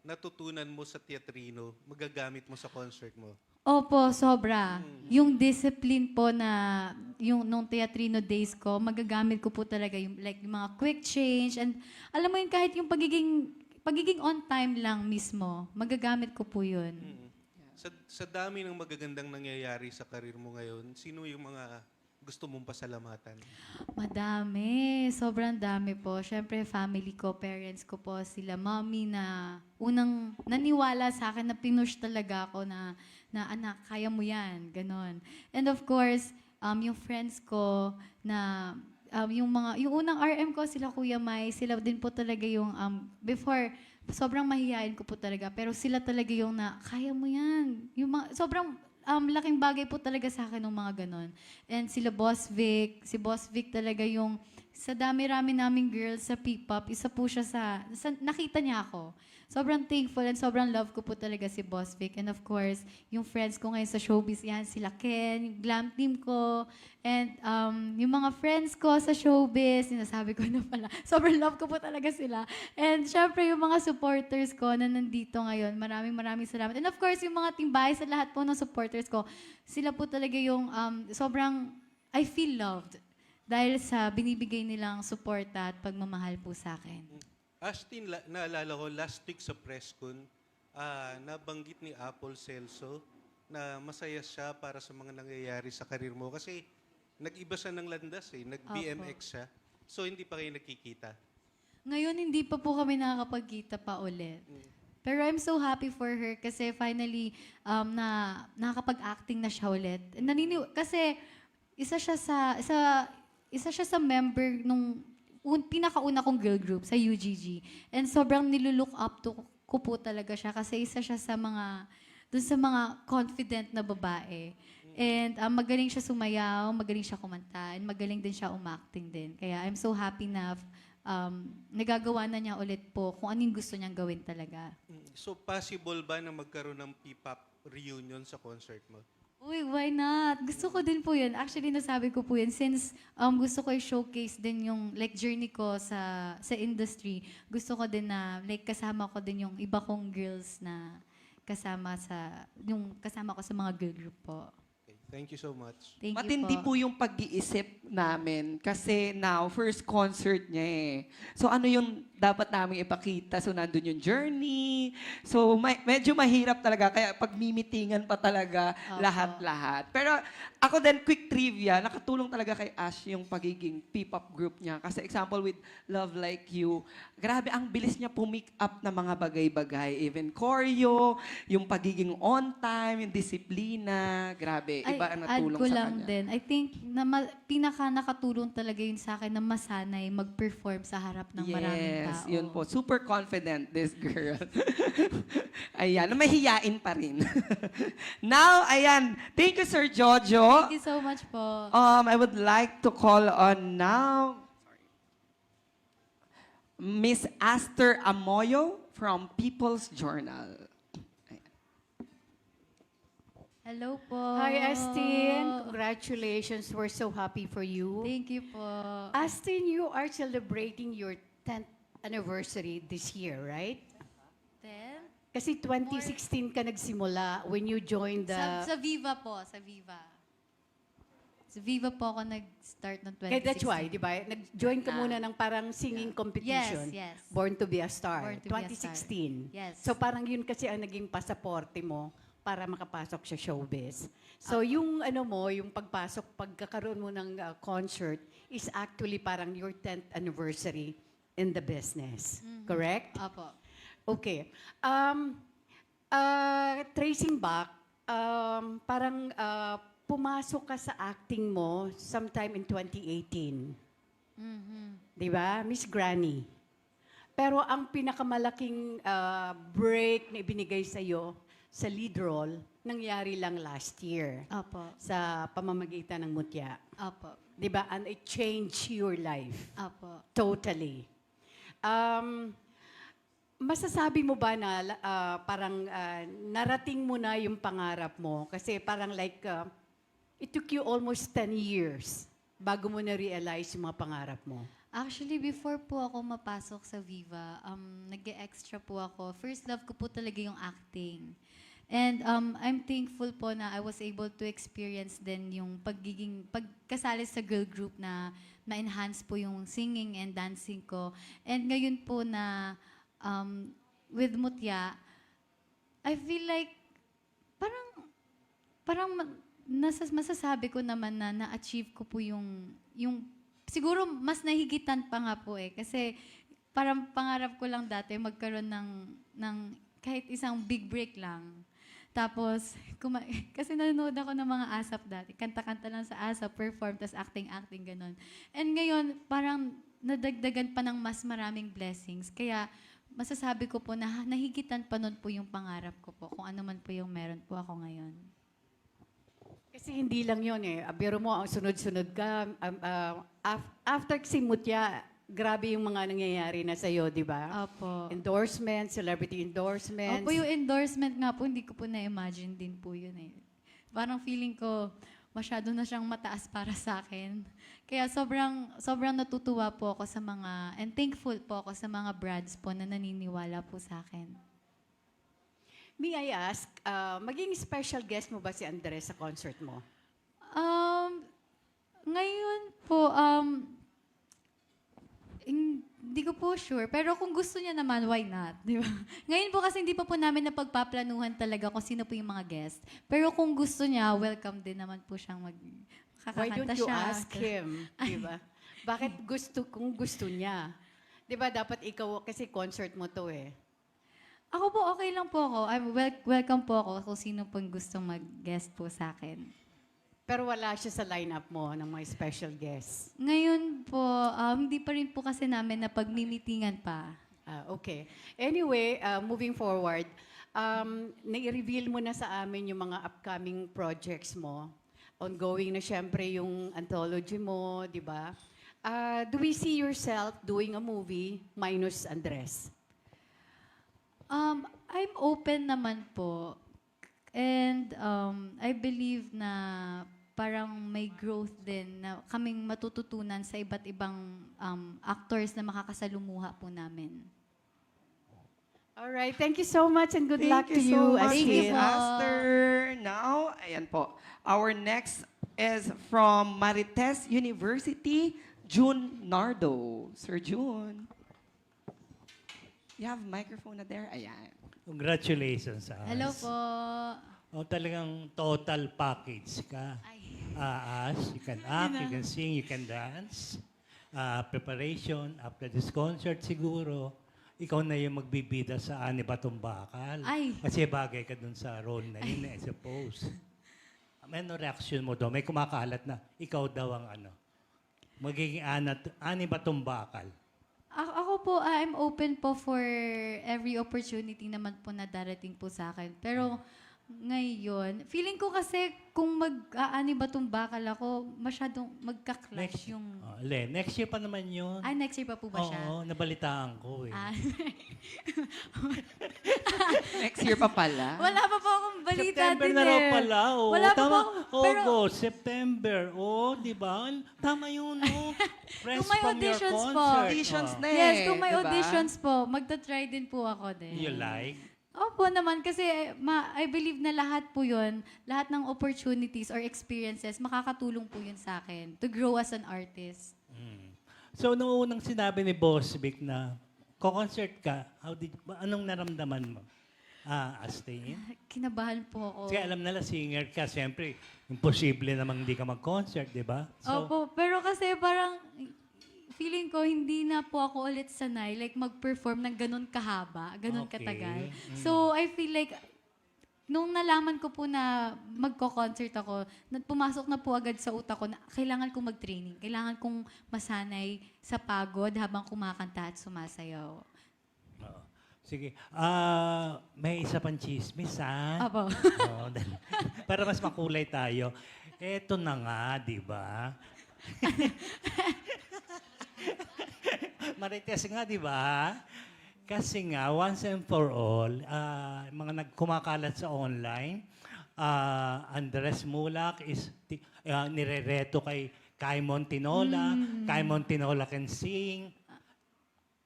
natutunan mo sa teatrino, magagamit mo sa concert mo. Opo, sobra. Yung discipline po na yung nung teatrino days ko, magagamit ko po talaga yung like yung mga quick change and alam mo yun kahit yung pagiging on time lang mismo, magagamit ko po yun. Sa dami ng magagandang nangyayari sa karir mo ngayon, sino yung mga gusto mong pasalamatan? Madami. Sobrang dami po. Siyempre, family ko, parents ko po, sila mommy na unang naniwala sa akin na pinush talaga ako na anak, kaya mo yan. Ganon. And of course, yung friends ko na yung unang RM ko, sila Kuya Mai, sila din po talaga yung before, sobrang mahihayin ko po talaga. Pero sila talaga yung na, kaya mo yan. Yung sobrang laking bagay po talaga sa akin ng mga ganon. And sila Boss Vic, si Boss Vic talaga yung, sa dami-rami naming girls sa P-pop, isa po siya sa nakita niya ako. Sobrang thankful and sobrang love ko po talaga si Boss Vic. And of course, yung friends ko ngayon sa showbiz, yan, sila Ken, yung glam team ko, and yung mga friends ko sa showbiz, sinasabi ko na pala, sobrang love ko po talaga sila. And syempre, yung mga supporters ko na nandito ngayon, maraming salamat. And of course, yung mga timbay sa lahat po ng supporters ko, sila po talaga yung sobrang, I feel loved dahil sa binibigay nilang suporta at pagmamahal po sa akin. Ashtin, naalala ko last week sa press con, nabanggit ni Apple Celso na masaya siya para sa mga nangyayari sa karir mo? Kasi nag-iba siya ng landas eh. Nag-BMX siya. So, hindi pa kayo nakikita. Ngayon, hindi pa po kami nakakapagkita pa ulit. Pero I'm so happy for her kasi finally nakakapag-acting na siya ulit. Kasi isa siya sa member nung pinakauna kong girl group sa UGG. And sobrang nilulook up to ko po talaga siya kasi isa siya sa mga confident na babae. And magaling siya sumayaw, magaling siya kumanta, and magaling din siya umacting din. Kaya I'm so happy na nagagawa na niya ulit po kung anong gusto niyang gawin talaga. So, possible ba na magkaroon ng P-pop reunion sa concert mo? Uy, why not? Gusto ko din po yun. Actually, nasabi ko po yun since gusto ko i-showcase din yung like journey ko sa industry. Gusto ko din na like kasama ko din yung iba kong girls na kasama ko sa mga girl group po. Okay. Thank you so much. Thank Matindi you po. po yung pag-iisip namin kasi now, first concert niya eh. So ano yung dapat namin ipakita? So nandun yung journey. So medyo mahirap talaga. Kaya pagmimitingan pa talaga Opo. lahat-lahat. Pero ako din, quick trivia, nakatulong talaga kay Ash yung pagiging P-pop group niya. Kasi example with Love Like You, grabe ang bilis niya pumick up na mga bagay-bagay. Even choreo, yung pagiging on time, yung disiplina, grabe. Iba ang add natulong ko sa lang kanya. din. I think na pinaka nakatulong talaga yun sa akin na masanay mag-perform sa harap ng maraming tao. Yun po. Super confident, this girl. Ayan, mahihiyain pa rin. Now, ayan. Thank you, Sir Jojo. Thank you so much po. I would like to call on now Miss Aster Amoyo from People's Journal. Hello po. Hi, Astin. Congratulations. We're so happy for you. Thank you po. Astin, you are celebrating your 10th anniversary this year, right? Then, Kasi 2016 ka nagsimula when you joined the... sa Viva po, sa Viva. Sa Viva po ako nag-start ng 2016. Kaya that's why, di ba? Nag-join ka muna ng parang singing competition. Yes. Born to be a Star. Born to be a Star. 2016. Yes. So parang yun kasi ang naging pasaporte mo para makapasok sa showbiz. So yung yung pagkakaroon mo ng concert is actually parang your 10th anniversary in the business. Correct? Apo. Okay. Tracing back, parang pumasok ka sa acting mo sometime in 2018. Di ba? Miss Granny. Pero ang pinakamalaking break na ibinigay sa'yo sa lead role, nangyari lang last year Apo. sa pamamagitan ng Mutya. Apo. Di ba? And it changed your life. Apo. Totally. Masasabi mo ba na parang narating mo na yung pangarap mo? Kasi parang like, it took you almost 10 years bago mo na-realize yung mga pangarap mo. Actually, before po ako mapasok sa Viva, nag-extra po ako. First love ko po talaga yung acting. And I'm thankful po na I was able to experience din yung pagkasali sa girl group na ma-enhance po yung singing and dancing ko. And ngayon po na with Mutya, I feel like parang masasabi ko naman na na-achieve ko po yung siguro mas nahigitan pa nga po eh. Kasi parang pangarap ko lang dati magkaroon ng kahit isang big break lang. Tapos, kasi nanonood ako ng mga ASAP dati. Kanta-kanta lang sa ASAP, perform, tas acting-acting, ganun. And ngayon, parang nadagdagan pa ng mas maraming blessings. Kaya, masasabi ko po na nahigitan pa nun po yung pangarap ko po, kung ano man po yung meron po ako ngayon. Kasi hindi lang yun eh. Biro mo, ang sunod-sunod ka. After si Mutya, grabe yung mga nangyayari na sa'yo, di ba? Opo. Endorsements, celebrity endorsements. Opo, yung endorsement nga po, hindi ko po na-imagine din po yun eh. Parang feeling ko, masyado na siyang mataas para sa akin. Kaya sobrang natutuwa po ako sa and thankful po ako sa mga brands po na naniniwala po sa akin. May I ask, maging special guest mo ba si Andres sa concert mo? Ngayon po, hindi ko po po sure. Pero kung gusto niya naman, why not? Di ba? Ngayon po kasi hindi pa po namin napagpaplanuhan talaga kung sino po yung mga guest. Pero kung gusto niya, welcome din naman po siyang Why don't kakakanta you siya. ask him? Di ba? Bakit kung gusto niya? Di ba dapat ikaw, kasi concert mo to eh. Ako po, okay lang po ako. Welcome po ako kung sino pong gustong mag-guest po sa akin. Pero wala siya sa lineup mo ng mga special guests. Ngayon po, hindi pa rin po kasi namin na pagmimitingan pa. Okay. Anyway, moving forward, nai-reveal mo na sa amin yung mga upcoming projects mo. Ongoing na syempre yung anthology mo, di ba? Do we see yourself doing a movie minus Andres? I'm open naman po. And I believe na parang may growth din na kaming matututunan sa iba't ibang actors na makakasalumuha po namin. All right. Thank you so much and good luck to so you, much, Thank you Ashkin. po. Aster. Now, ayan po. Our next is from Marites University, June Nardo. Sir June. You have microphone na there? Ayan. Congratulations sa Hello po. talagang total package ka. As, you can act, you can sing, you can dance. Preparation, after this concert siguro, ikaw na yung magbibida sa Ani Batong Bakal. Ay. Kasi bagay ka dun sa role na yun, I suppose. Ano reaction mo doon? May kumakalat na ikaw daw ang magiging Ani Batong Bakal. Ako po, I'm open po for every opportunity naman po na darating po sa akin. Pero ngayon, feeling ko kasi kung mag-aani ba itong bakal ako, masyadong magka-clash yung... Next year pa naman yun. next year pa po ba siya? Oo, nabalitaan ko eh. Next year pa pala. Wala pa po akong balita September din na raw eh. pala. Oh. Wala pa Tama, po. Pero August, September. Oh, di ba? Tama yun, no? Fresh Kung may from your auditions po. concert. Auditions Oh. na eh. yes, kung may diba? auditions po, magta-try din po ako din. You like? Opo naman, kasi I believe na lahat po yun, lahat ng opportunities or experiences, makakatulong po yun sa akin to grow as an artist. So, nung unang sinabi ni Boss Vic na concert ka, anong naramdaman mo? Astin? Kinabahan po ako. Kasi alam nila, singer ka. Siyempre, imposible namang hindi ka mag-concert, di ba? So, Opo, pero kasi parang feeling ko hindi na po ako ulit sanay like mag-perform ng ganun kahaba, ganun Okay. katagal. So I feel like nung nalaman ko po na magko-concert ako, pumasok na po agad sa utak ko na kailangan kong mag-training, kailangan kong masanay sa pagod habang kumakanta at sumasayaw. oo. Sige. May isa pang chismis, ha? Opo. Oo, para mas makulay tayo. Eto na nga, di ba? Marites nga, di ba? Kasi nga, once and for all, mga nagkumakalat sa online, Andres Mulak is nirereto kay Kaimon Tinola. Kaimon Tinola can sing.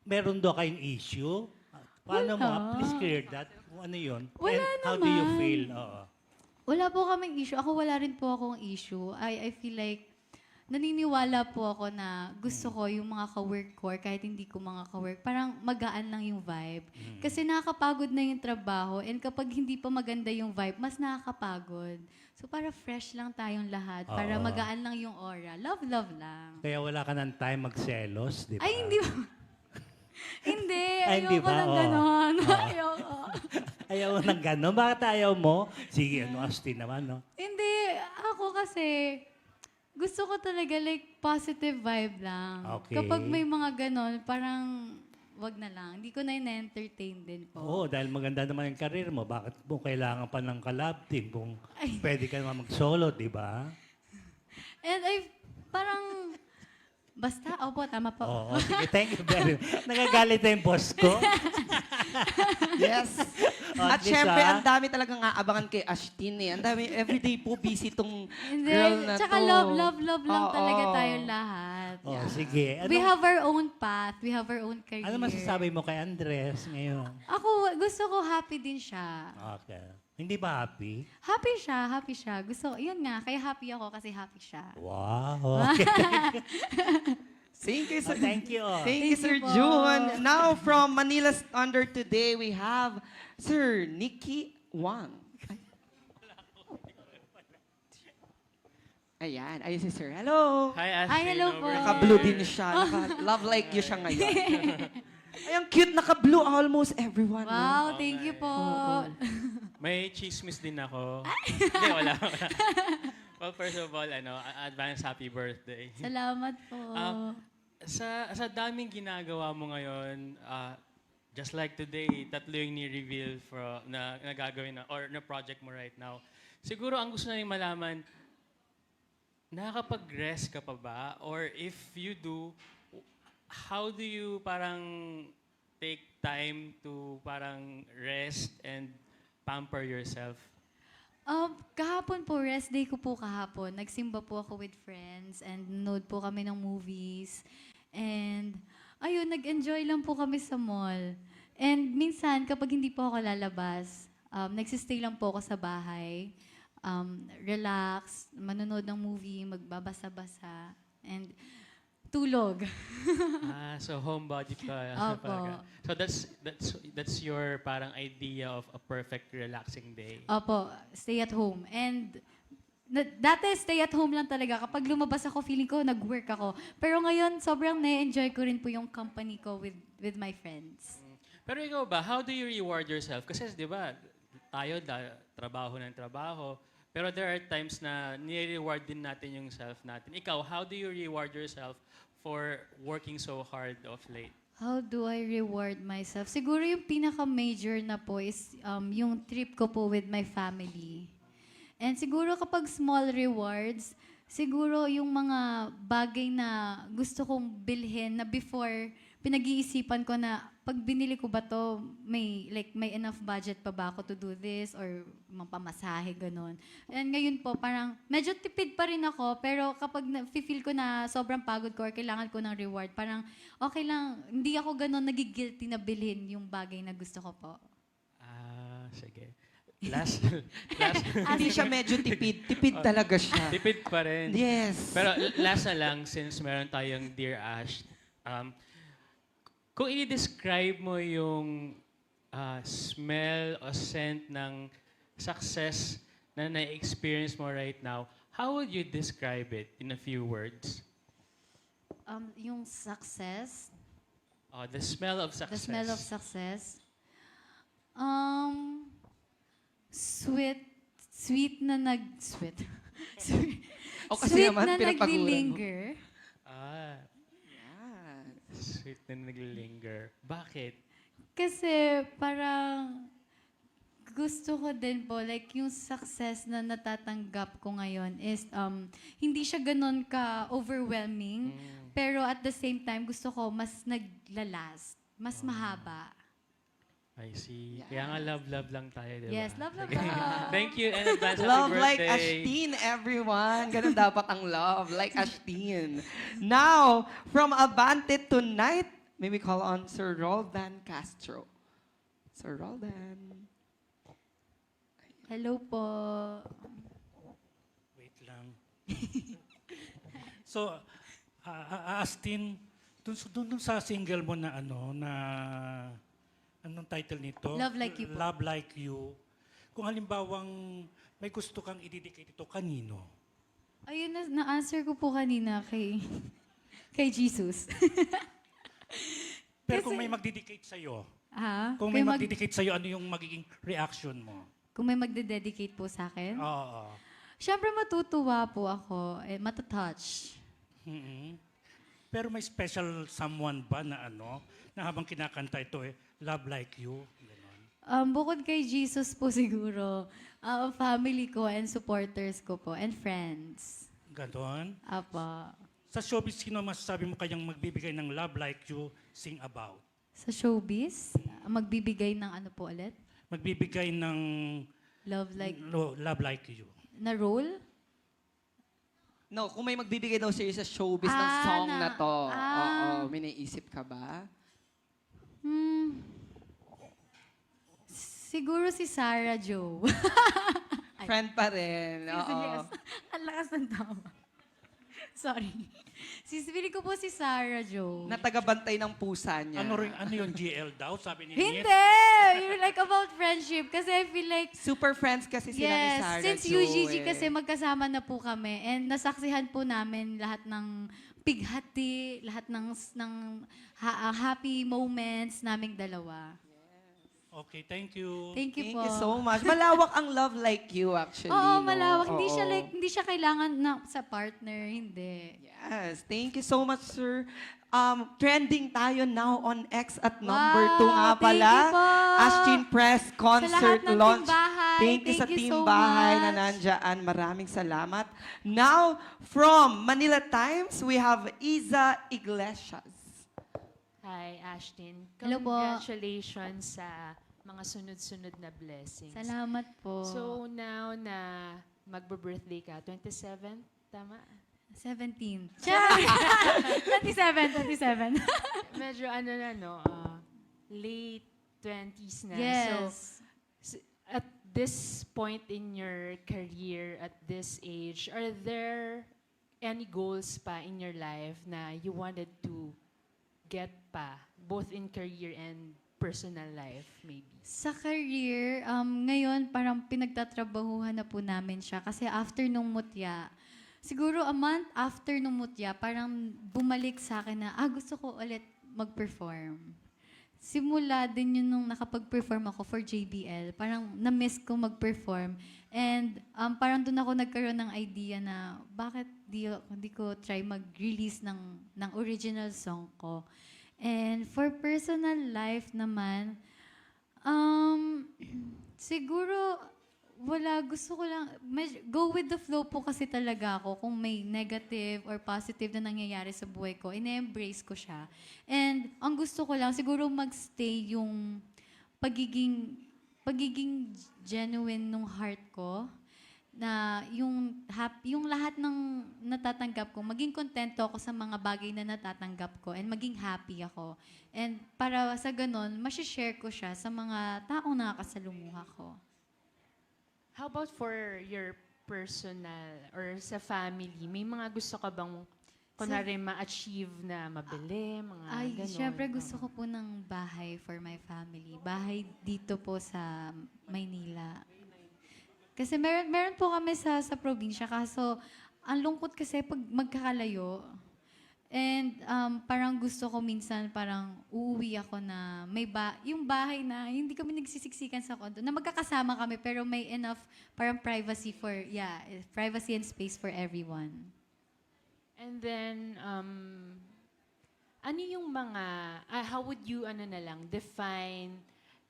Meron daw kayong issue. Paano mo? Please clear that. Ano yun? Wala And how do you naman. feel? Oo. Wala po kaming issue. Ako wala rin po akong issue. I feel like naniniwala po ako na gusto ko yung mga ka-work ko or kahit hindi ko mga ka-work, parang magaan lang yung vibe. Kasi nakakapagod na yung trabaho and kapag hindi pa maganda yung vibe, mas nakakapagod. So para fresh lang tayong lahat, para Oo. magaan lang yung aura. Love, love lang. Kaya wala ka ng time magselos, di ba? Ay, hindi ba? Hindi, Ay, hindi ayoko ba? ng Oo. ganon. Oo. Ayoko. Ayaw mo ng gano'n. Bakit ayaw mo? Sige, Astin naman, no? Hindi, ako kasi gusto ko talaga like positive vibe lang. Okay. Kapag may mga ganon, parang wag na lang. Hindi ko na entertain din po. Oo, dahil maganda naman yung karir mo. Bakit mo kailangan pa ng collab team kung Ay. pwede ka naman mag-solo, di ba? And parang, basta, opo, tama po. Oo, sige, thank you very much. Nagagalit na yung boss ko. Yes. Oh, At Lisa? syempre, ang dami talagang aabangan kay Ashtin eh. Ang dami, everyday po busy tong Hindi, girl na tsaka to. love lang Oo. talaga tayong lahat. Oh, sige. We have our own path. We have our own career. Ano masasabi mo kay Andres ngayon? Ako, gusto ko happy din siya. Okay. Hindi ba happy? Happy siya. Gusto, yun nga, kaya happy ako kasi happy siya. Wow. Okay. Thank you, Sir. Thank you. Thank you, Sir po. June. Now, from Manila Standard today, we have Sir Nicky Wang. Ayan, ayun si Sir. Hello. Hi, Ashley. Ay, hello po. Naka-blue din siya. Naka-love like you siya ngayon. Ay, ang cute. Naka-blue almost everyone. no? Wow, thank you po. May chismis din ako. Hindi, wala. Well, first of all, advance happy birthday. Salamat po. Sa daming ginagawa mo ngayon, just like today, tatlo yung ni-reveal na gagawin na, or na project mo right now. Siguro ang gusto namin malaman, nakakapag-rest ka pa ba? Or if you do, how do you parang take time to parang rest and pamper yourself? Kahapon po, rest day ko po kahapon. Nagsimba po ako with friends and nanood po kami ng movies. And ayun, nag-enjoy lang po kami sa mall. And minsan, kapag hindi po ako lalabas, nagsistay lang po ako sa bahay. Relax, manonood ng movie, magbabasa-basa, and tulog. So homebody ka. Opo. Talaga. So that's your parang idea of a perfect relaxing day. Opo, stay at home. And dati stay at home lang talaga. Kapag lumabas ako, feeling ko nag-work ako. Pero ngayon, sobrang na-enjoy ko rin po yung company ko with my friends. Pero ikaw ba, how do you reward yourself? Kasi di ba, tayo trabaho ng trabaho. Pero there are times na nire-reward din natin yung self natin. Ikaw, how do you reward yourself for working so hard of late? How do I reward myself? Siguro yung pinaka-major na po is yung trip ko po with my family. And siguro kapag small rewards, siguro yung mga bagay na gusto kong bilhin na before, pinag-iisipan ko na pag binili ko ba to, may enough budget pa ba ako to do this or mampamasahe, ganun. And ngayon po, parang medyo tipid pa rin ako, pero kapag feel ko na sobrang pagod ko or kailangan ko ng reward, parang okay lang, hindi ako ganun nagigilty na bilhin yung bagay na gusto ko po. Sige. Last. Hindi siya medyo tipid. Tipid talaga siya. Tipid pa rin. Yes. Pero last na lang, since meron tayong Dear Ash, kung i-describe mo yung smell o scent ng success na na-experience mo right now, how would you describe it in a few words? Yung success, The smell of success. the smell of success, sweet na sweet. O kasi Sweet naman, na pinagpaguran mo. naglilinger. Sweet na naglilinger. Bakit? Kasi parang gusto ko din po, like yung success na natatanggap ko ngayon is hindi siya ganun ka-overwhelming, pero at the same time, gusto ko mas naglalast, mas mahaba. I see. Kaya nga love lang tayo, di ba? Yes, love. Thank you and advance Love happy like birthday. Ashteen, everyone. Ganun dapat ang love, like Ashteen. Now, from Abante tonight, may we call on Sir Roldan Castro. Sir Roldan. Hello po. Wait lang. So, Astin, dun sa single mo na anong title nito? Love Like You po. Love Like You. Kung halimbawang may gusto kang i-dedicate ito, kanino? Ayun, na-answer ko po kanina kay Jesus. Pero kung may mag-dedicate sa'yo, kung Kay may mag-dedicate sa'yo, ano yung magiging reaction mo? Kung may magde-dedicate po sa akin? Oo. Siyempre matutuwa po ako, matatouch. Pero may special someone ba na na habang kinakanta ito Love Like You? Ganon. Bukod kay Jesus po siguro, family ko and supporters ko po, and friends. Ganon? Apa. Sa showbiz, sino masasabi mo kayang magbibigay ng Love Like You, sing about? Sa showbiz, magbibigay ng ano po ulit? Magbibigay ng Love Like You. na role? No, kung may magbibigay daw sa'yo sa showbiz ng song na to, oo, may naisip ka ba? Siguro si Sarah Jo. Friend pa rin. Oo. Ang lakas ng tawa. Sorry. Feeling ko po si Sarah Jo. Na tagabantay ng pusa niya. Ano yung GL daw? Sabi ni Nit. Hindi! You're like about friendship. Kasi I feel like, Super friends kasi sila ni yes, Sarah since Jo. UGG kasi magkasama na po kami. And nasaksihan po namin lahat ng pighati, lahat ng happy moments naming dalawa. Okay, thank you. Thank you Thank po. you so much. Malawak ang love like you actually. Oo, no? malawak. Hindi siya Oo. like, hindi siya kailangan na sa partner. Hindi. Yes, thank you so much, sir. Trending tayo now on X at number Wow, 2 nga thank pala. you po. Ashtin Press Concert ng Launch. Team Bahay, Thank you sa thank you Team so Bahay na much. nandyan. Maraming salamat. Now, from Manila Times, we have Iza Iglesias. Hi, Ashtin. Hello po. Congratulations sa mga sunod-sunod na blessings. Salamat po. So now na magbe-birthday ka, 27, tama? 17. Char! 27. Medyo late 20s na. Yes. So, at this point in your career, at this age, are there any goals pa in your life na you wanted to get pa, both in career and personal life, maybe? Sa career, ngayon parang pinagtatrabahuhan na po namin siya. Kasi after nung mutya, siguro a month after nung mutya, parang bumalik sa akin na, gusto ko ulit mag-perform. Simula din yun nung nakapag-perform ako for JBL. Parang na-miss ko mag-perform. And parang doon ako nagkaroon ng idea na bakit di ko try mag-release ng original song ko. And for personal life naman, siguro gusto ko lang, go with the flow po kasi talaga ako. Kung may negative or positive na nangyayari sa buhay ko, ine-embrace ko siya. And ang gusto ko lang, siguro magstay yung pagiging genuine nung heart ko, na yung lahat ng natatanggap ko, maging kontento ako sa mga bagay na natatanggap ko and maging happy ako. And para sa ganun, share ko siya sa mga taong nakakasalumuha ko. How about for your personal or sa family? May mga gusto ka bang kunwari ma-achieve na mabili, mga ganun? Syempre gusto ko po ng bahay for my family. Bahay dito po sa Maynila. Kasi meron po kami sa probinsya, kaso ang lungkot kasi pag magkakalayo. And parang gusto ko minsan parang uuwi ako na yung bahay na hindi kami nagsisiksikan sa kondo, na magkakasama kami pero may enough parang privacy and space for everyone. And then, ano yung mga, how would you, define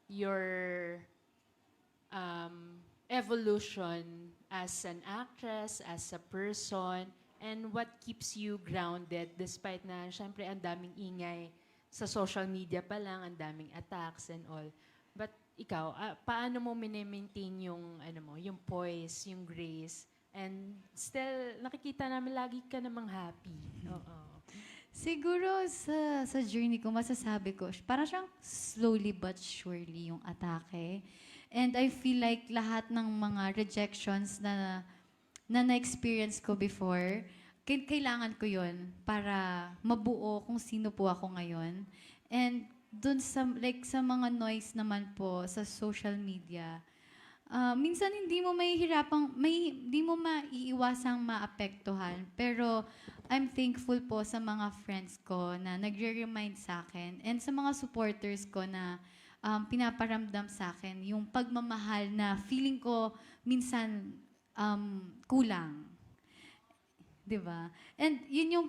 your evolution as an actress, as a person, and what keeps you grounded despite na, syempre, ang daming ingay sa social media pa lang, ang daming attacks and all. But ikaw, paano mo mini-maintain yung poise, yung grace, and still, nakikita namin lagi ka namang happy. Oo. Siguro sa journey ko, masasabi ko, parang siyang slowly but surely yung atake. And I feel like lahat ng mga rejections na na-experience ko before, kailangan ko yun para mabuo kung sino po ako ngayon. And dun sa mga noise naman po sa social media, minsan hindi mo maiiwasang maapektuhan. Pero I'm thankful po sa mga friends ko na nagre-remind sa akin and sa mga supporters ko na pinaparamdam sa akin yung pagmamahal na feeling ko minsan kulang. 'Di ba? And yun yung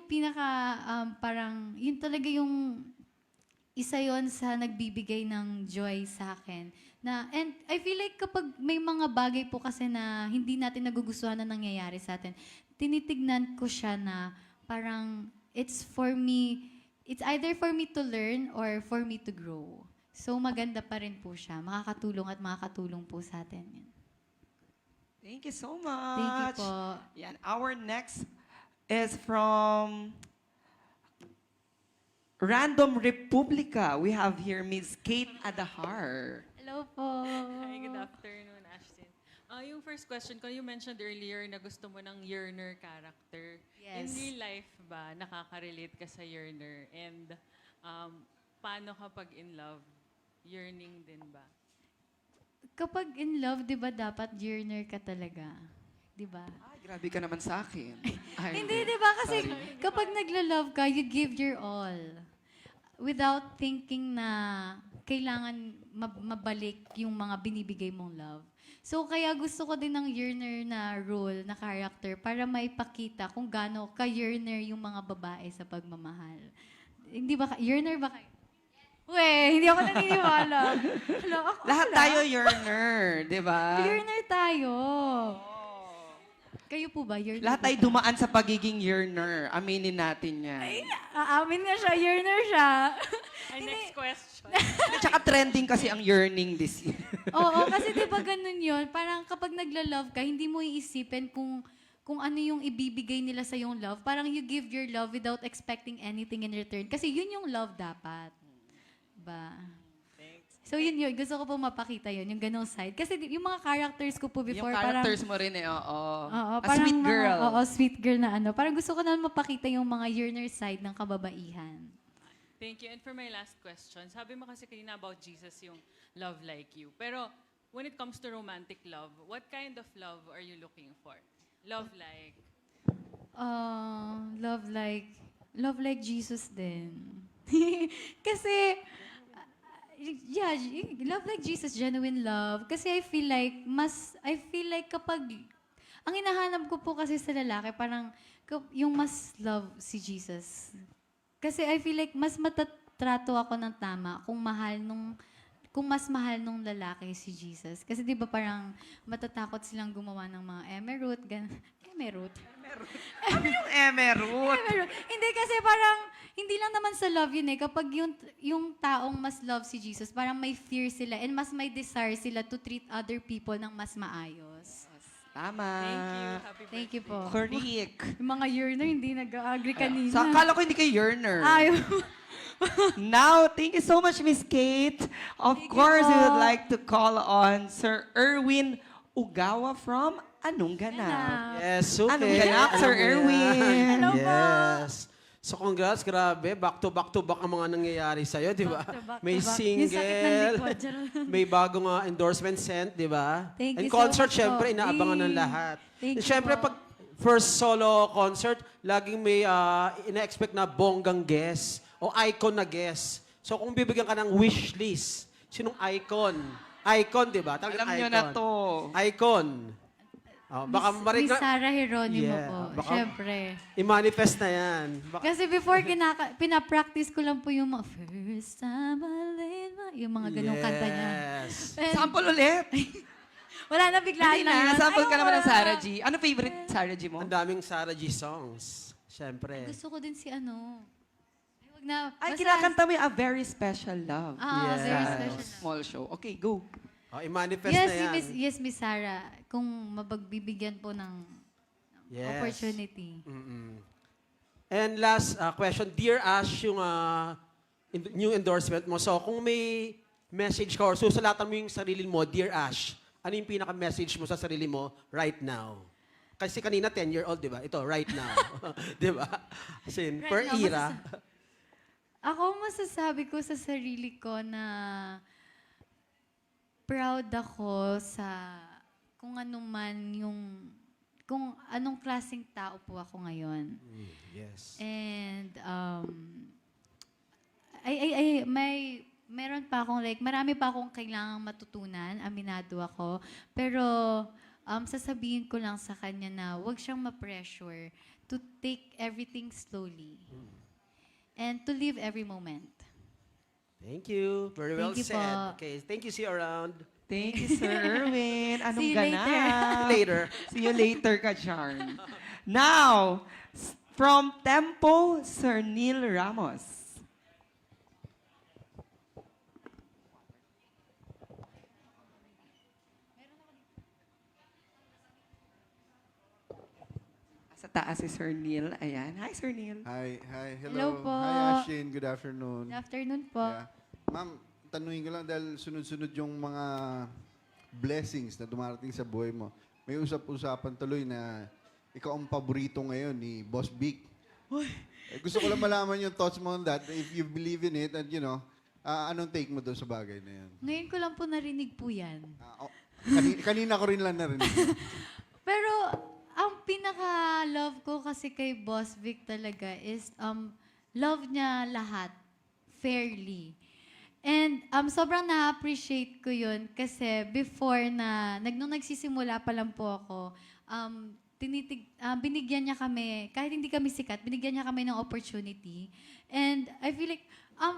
parang yun talaga yung isa yon sa nagbibigay ng joy sa akin. And I feel like kapag may mga bagay po kasi na hindi natin nagugustuhan na nangyayari sa atin, tinitignan ko siya na parang it's either for me to learn or for me to grow. So maganda pa rin po siya. Makakatulong po sa atin. Yan. Thank you so much. Thank you po. Yan. Our next is from Random Republica. We have here Ms. Kate Adahar. Hello po. Hi, good afternoon, Ashtin. Yung first question ko, you mentioned earlier na gusto mo ng yearner character. Yes. In real life ba nakaka-relate ka sa yearner? And paano kapag in love? Yearning din ba? Kapag in love, di ba dapat yearner ka talaga? Di ba? Ay, grabe ka naman sa akin. Ay, Hindi, di ba? Kasi kapag nagla-love ka, you give your all. Without thinking na kailangan mabalik yung mga binibigay mong love. So, kaya gusto ko din ng yearner na role, na character, para maipakita kung gaano ka-yearner yung mga babae sa pagmamahal. Hindi ba, yearner ba kayo? Weh, hindi ako naniniwala. Hello, ako Lahat wala. tayo yearner, di ba? Yearner tayo. Kayo po ba? Yearner Lahat ba tayo dumaan sa pagiging yearner. Aminin natin yan. Aamin nga siya, yearner siya. Ay, next question. At saka trending kasi ang yearning this year. Oo, kasi di ba ganun yun? Parang kapag nagla-love ka, hindi mo iisipin kung ano yung ibibigay nila sa yung love. Parang you give your love without expecting anything in return. Kasi yun yung love dapat. Ba? So yun. Gusto ko po mapakita yun, yung ganong side. Kasi yung mga characters ko po before, Yung characters mo rin Oo, A parang sweet girl. Oo, sweet girl na ano. Parang gusto ko na mapakita yung mga yearner side ng kababaihan. Thank you. And for my last question, sabi mo kasi kanina about Jesus yung love like you. Pero when it comes to romantic love, what kind of love are you looking for? Love like? Love like Jesus din. Kasi, love like Jesus, genuine love. Kasi I feel like kapag, ang hinahanap ko po kasi sa lalaki, parang yung mas love si Jesus. Kasi I feel like mas matatrato ako ng tama kung mas mahal nung lalaki si Jesus. Kasi di ba parang matatakot silang gumawa ng mga emerald, emerald? Ano yung emerald? Emerald. Hindi kasi parang, hindi lang naman sa love yun eh. Kapag yung taong mas love si Jesus, parang may fear sila and mas may desire sila to treat other people ng mas maayos. Tama. Thank you. Happy birthday. Thank you po. Correct. Yung mga yearner, hindi nag-agree kanina. So, akala ko hindi kayo yearner. Ay, Now, thank you so much, Miss Kate. Of course, we would po. like to call on Sir Erwin Ugawa from Anong Ganap. Yes, okay. Anong Ganap, Sir Erwin? Hello po. Yes. So congrats, grabe. Back to back ang mga nangyayari sa'yo, di ba? Back to May back. Yung sakit ng single, likod, charot. may bagong endorsement sent, di ba? Thank And you so concert, much syempre, po. inaabangan ng lahat. Thank And you syempre, po. pag first solo concert, laging may ina-expect na bonggang guest o icon na guest. So kung bibigyan ka ng wish list, sinong icon? Icon, di ba? Talagang Alam nyo icon. na to. Icon. Oh, baka Miss Sarah Geronimo Yeah, po. baka- Syempre. i-manifest na yan. Kasi before, pinapractice ko lang po yung mga first time I laid my... Yung mga ganong kanta niya. Yes. Sample ulit. Wala na biglaan Hindi na na, yun. sample ka Ayaw, naman ng wala. Sarah G. Ano favorite Sarah G mo? Ang daming Sarah G songs. Syempre. Gusto ko din si ano. Ay, wag na. Ay, basta- kinakanta mo yung A Very Special Love. Ah, very Yes. special. Small show. Okay, go. Oh, i-manifest Yes, na yan. Miss Sarah. Kung mapagbibigyan po ng Yes. opportunity. Mm-mm. And last question, Dear Ash, yung new endorsement mo. So kung may message ka or susulatan mo yung sarili mo, Dear Ash, ano yung pinaka-message mo sa sarili mo right now? Kasi kanina 10-year-old, di ba? Ito, right now. Di ba? As in, Right per now, era. Ako masasabi ko sa sarili ko na proud ako sa kung ano man kung anong klaseng tao po ako ngayon. Yes. And meron pa akong marami pa akong kailangang matutunan, aminado ako. Pero sasabihin ko lang sa kanya na huwag siyang ma-pressure to take everything slowly. And to live every moment. Thank you. Very well Thank you said. po. Okay, thank you. See you around. Thank you, Sir Erwin. Anong See you later. ganap? Later. See you later ka, Charm. Now, from Tempo, Sir Neil Ramos. Sa taas si Sir Neil. Ayan. Hi, Sir Neil. Hi, hello. Hello po. Hi, Ashin. Good afternoon. Good afternoon po. Yeah. Ma'am, tanungin ko lang dahil sunod-sunod yung mga blessings na dumarating sa buhay mo. May usap-usapan tuloy na ikaw ang paborito ngayon ni Boss Vic. Gusto ko lang malaman yung thoughts mo on that. If you believe in it and anong take mo doon sa bagay na yan? Ngayon ko lang po narinig po yan. Kanina ko rin lang narinig. Pero ang pinaka-love ko kasi kay Boss Vic talaga is love niya lahat fairly. And sobrang na-appreciate ko yun kasi before nung nagsisimula pa lang po ako, binigyan niya kami, kahit hindi kami sikat, binigyan niya kami ng opportunity. And I feel like,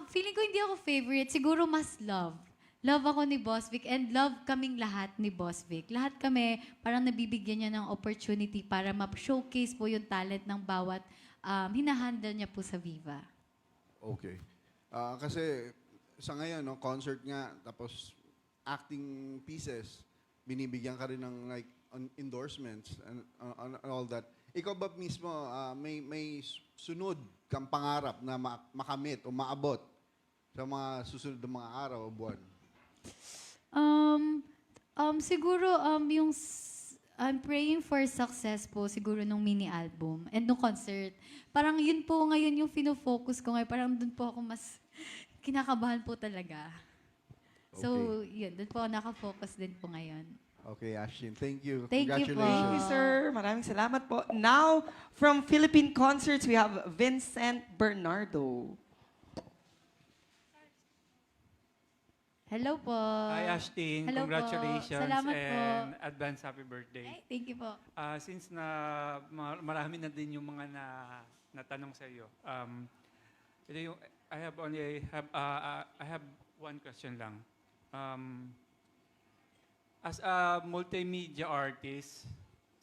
feeling ko hindi ako favorite, siguro mas love. Love ako ni Boss Vic and love kaming lahat ni Boss Vic. Lahat kami parang nabibigyan niya ng opportunity para ma-showcase po yung talent ng bawat hinahandle niya po sa Viva. Okay. Kasi sa ngayon, concert nga, tapos acting pieces, binibigyan ka rin ng endorsements and all that. Ikaw ba mismo, may sunod kang pangarap na makamit o maabot sa mga susunod na mga araw o buwan? Siguro, I'm praying for success po siguro nung mini-album and nung concert. Parang yun po ngayon yung fino-focus ko ngayon. Parang dun po ako mas kinakabahan po talaga. So, yun. Dun po ako nakafocus din po ngayon. Okay, Ashlyn. Thank you. Thank you po. Thank you, sir. Maraming salamat po. Now, from Philippine Concerts, we have Vincent Bernardo. Hello po. Hi, Ashting. Hello po. Congratulations Salamat po. and advance happy birthday. Ay, thank you po. Since marami na din yung mga natanong sa iyo, ito yung, I have one question lang. As a multimedia artist,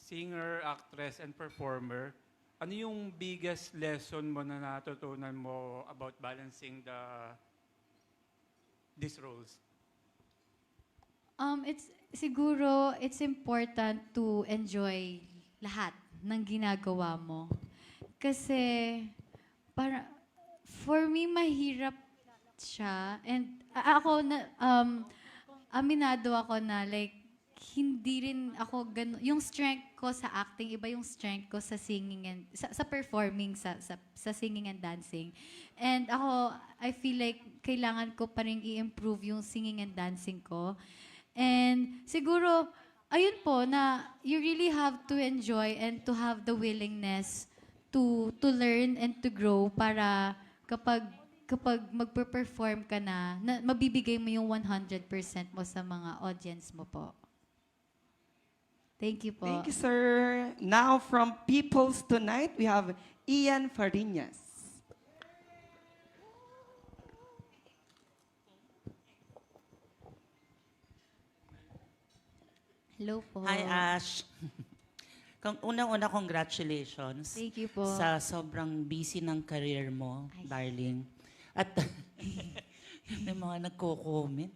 singer, actress, and performer, ano yung biggest lesson mo na natutunan mo about balancing these roles? It's important to enjoy lahat ng ginagawa mo. Kasi, for me, mahirap siya. And aminado ako na hindi rin ako ganun. Yung strength ko sa acting, iba yung strength ko sa singing and sa performing, sa singing and dancing. And I feel like kailangan ko pa rin i-improve yung singing and dancing ko. And siguro, ayun po, na you really have to enjoy and to have the willingness to learn and to grow para kapag magpe-perform ka na mabibigay mo yung 100% mo sa mga audience mo po. Thank you po. Thank you, sir. Now, from People's Tonight, we have Ian Fariñas. Hello po. Hi, Ash. Unang-una, congratulations. Thank you po. Sa sobrang busy ng career mo, darling. At may mga nagko-comment.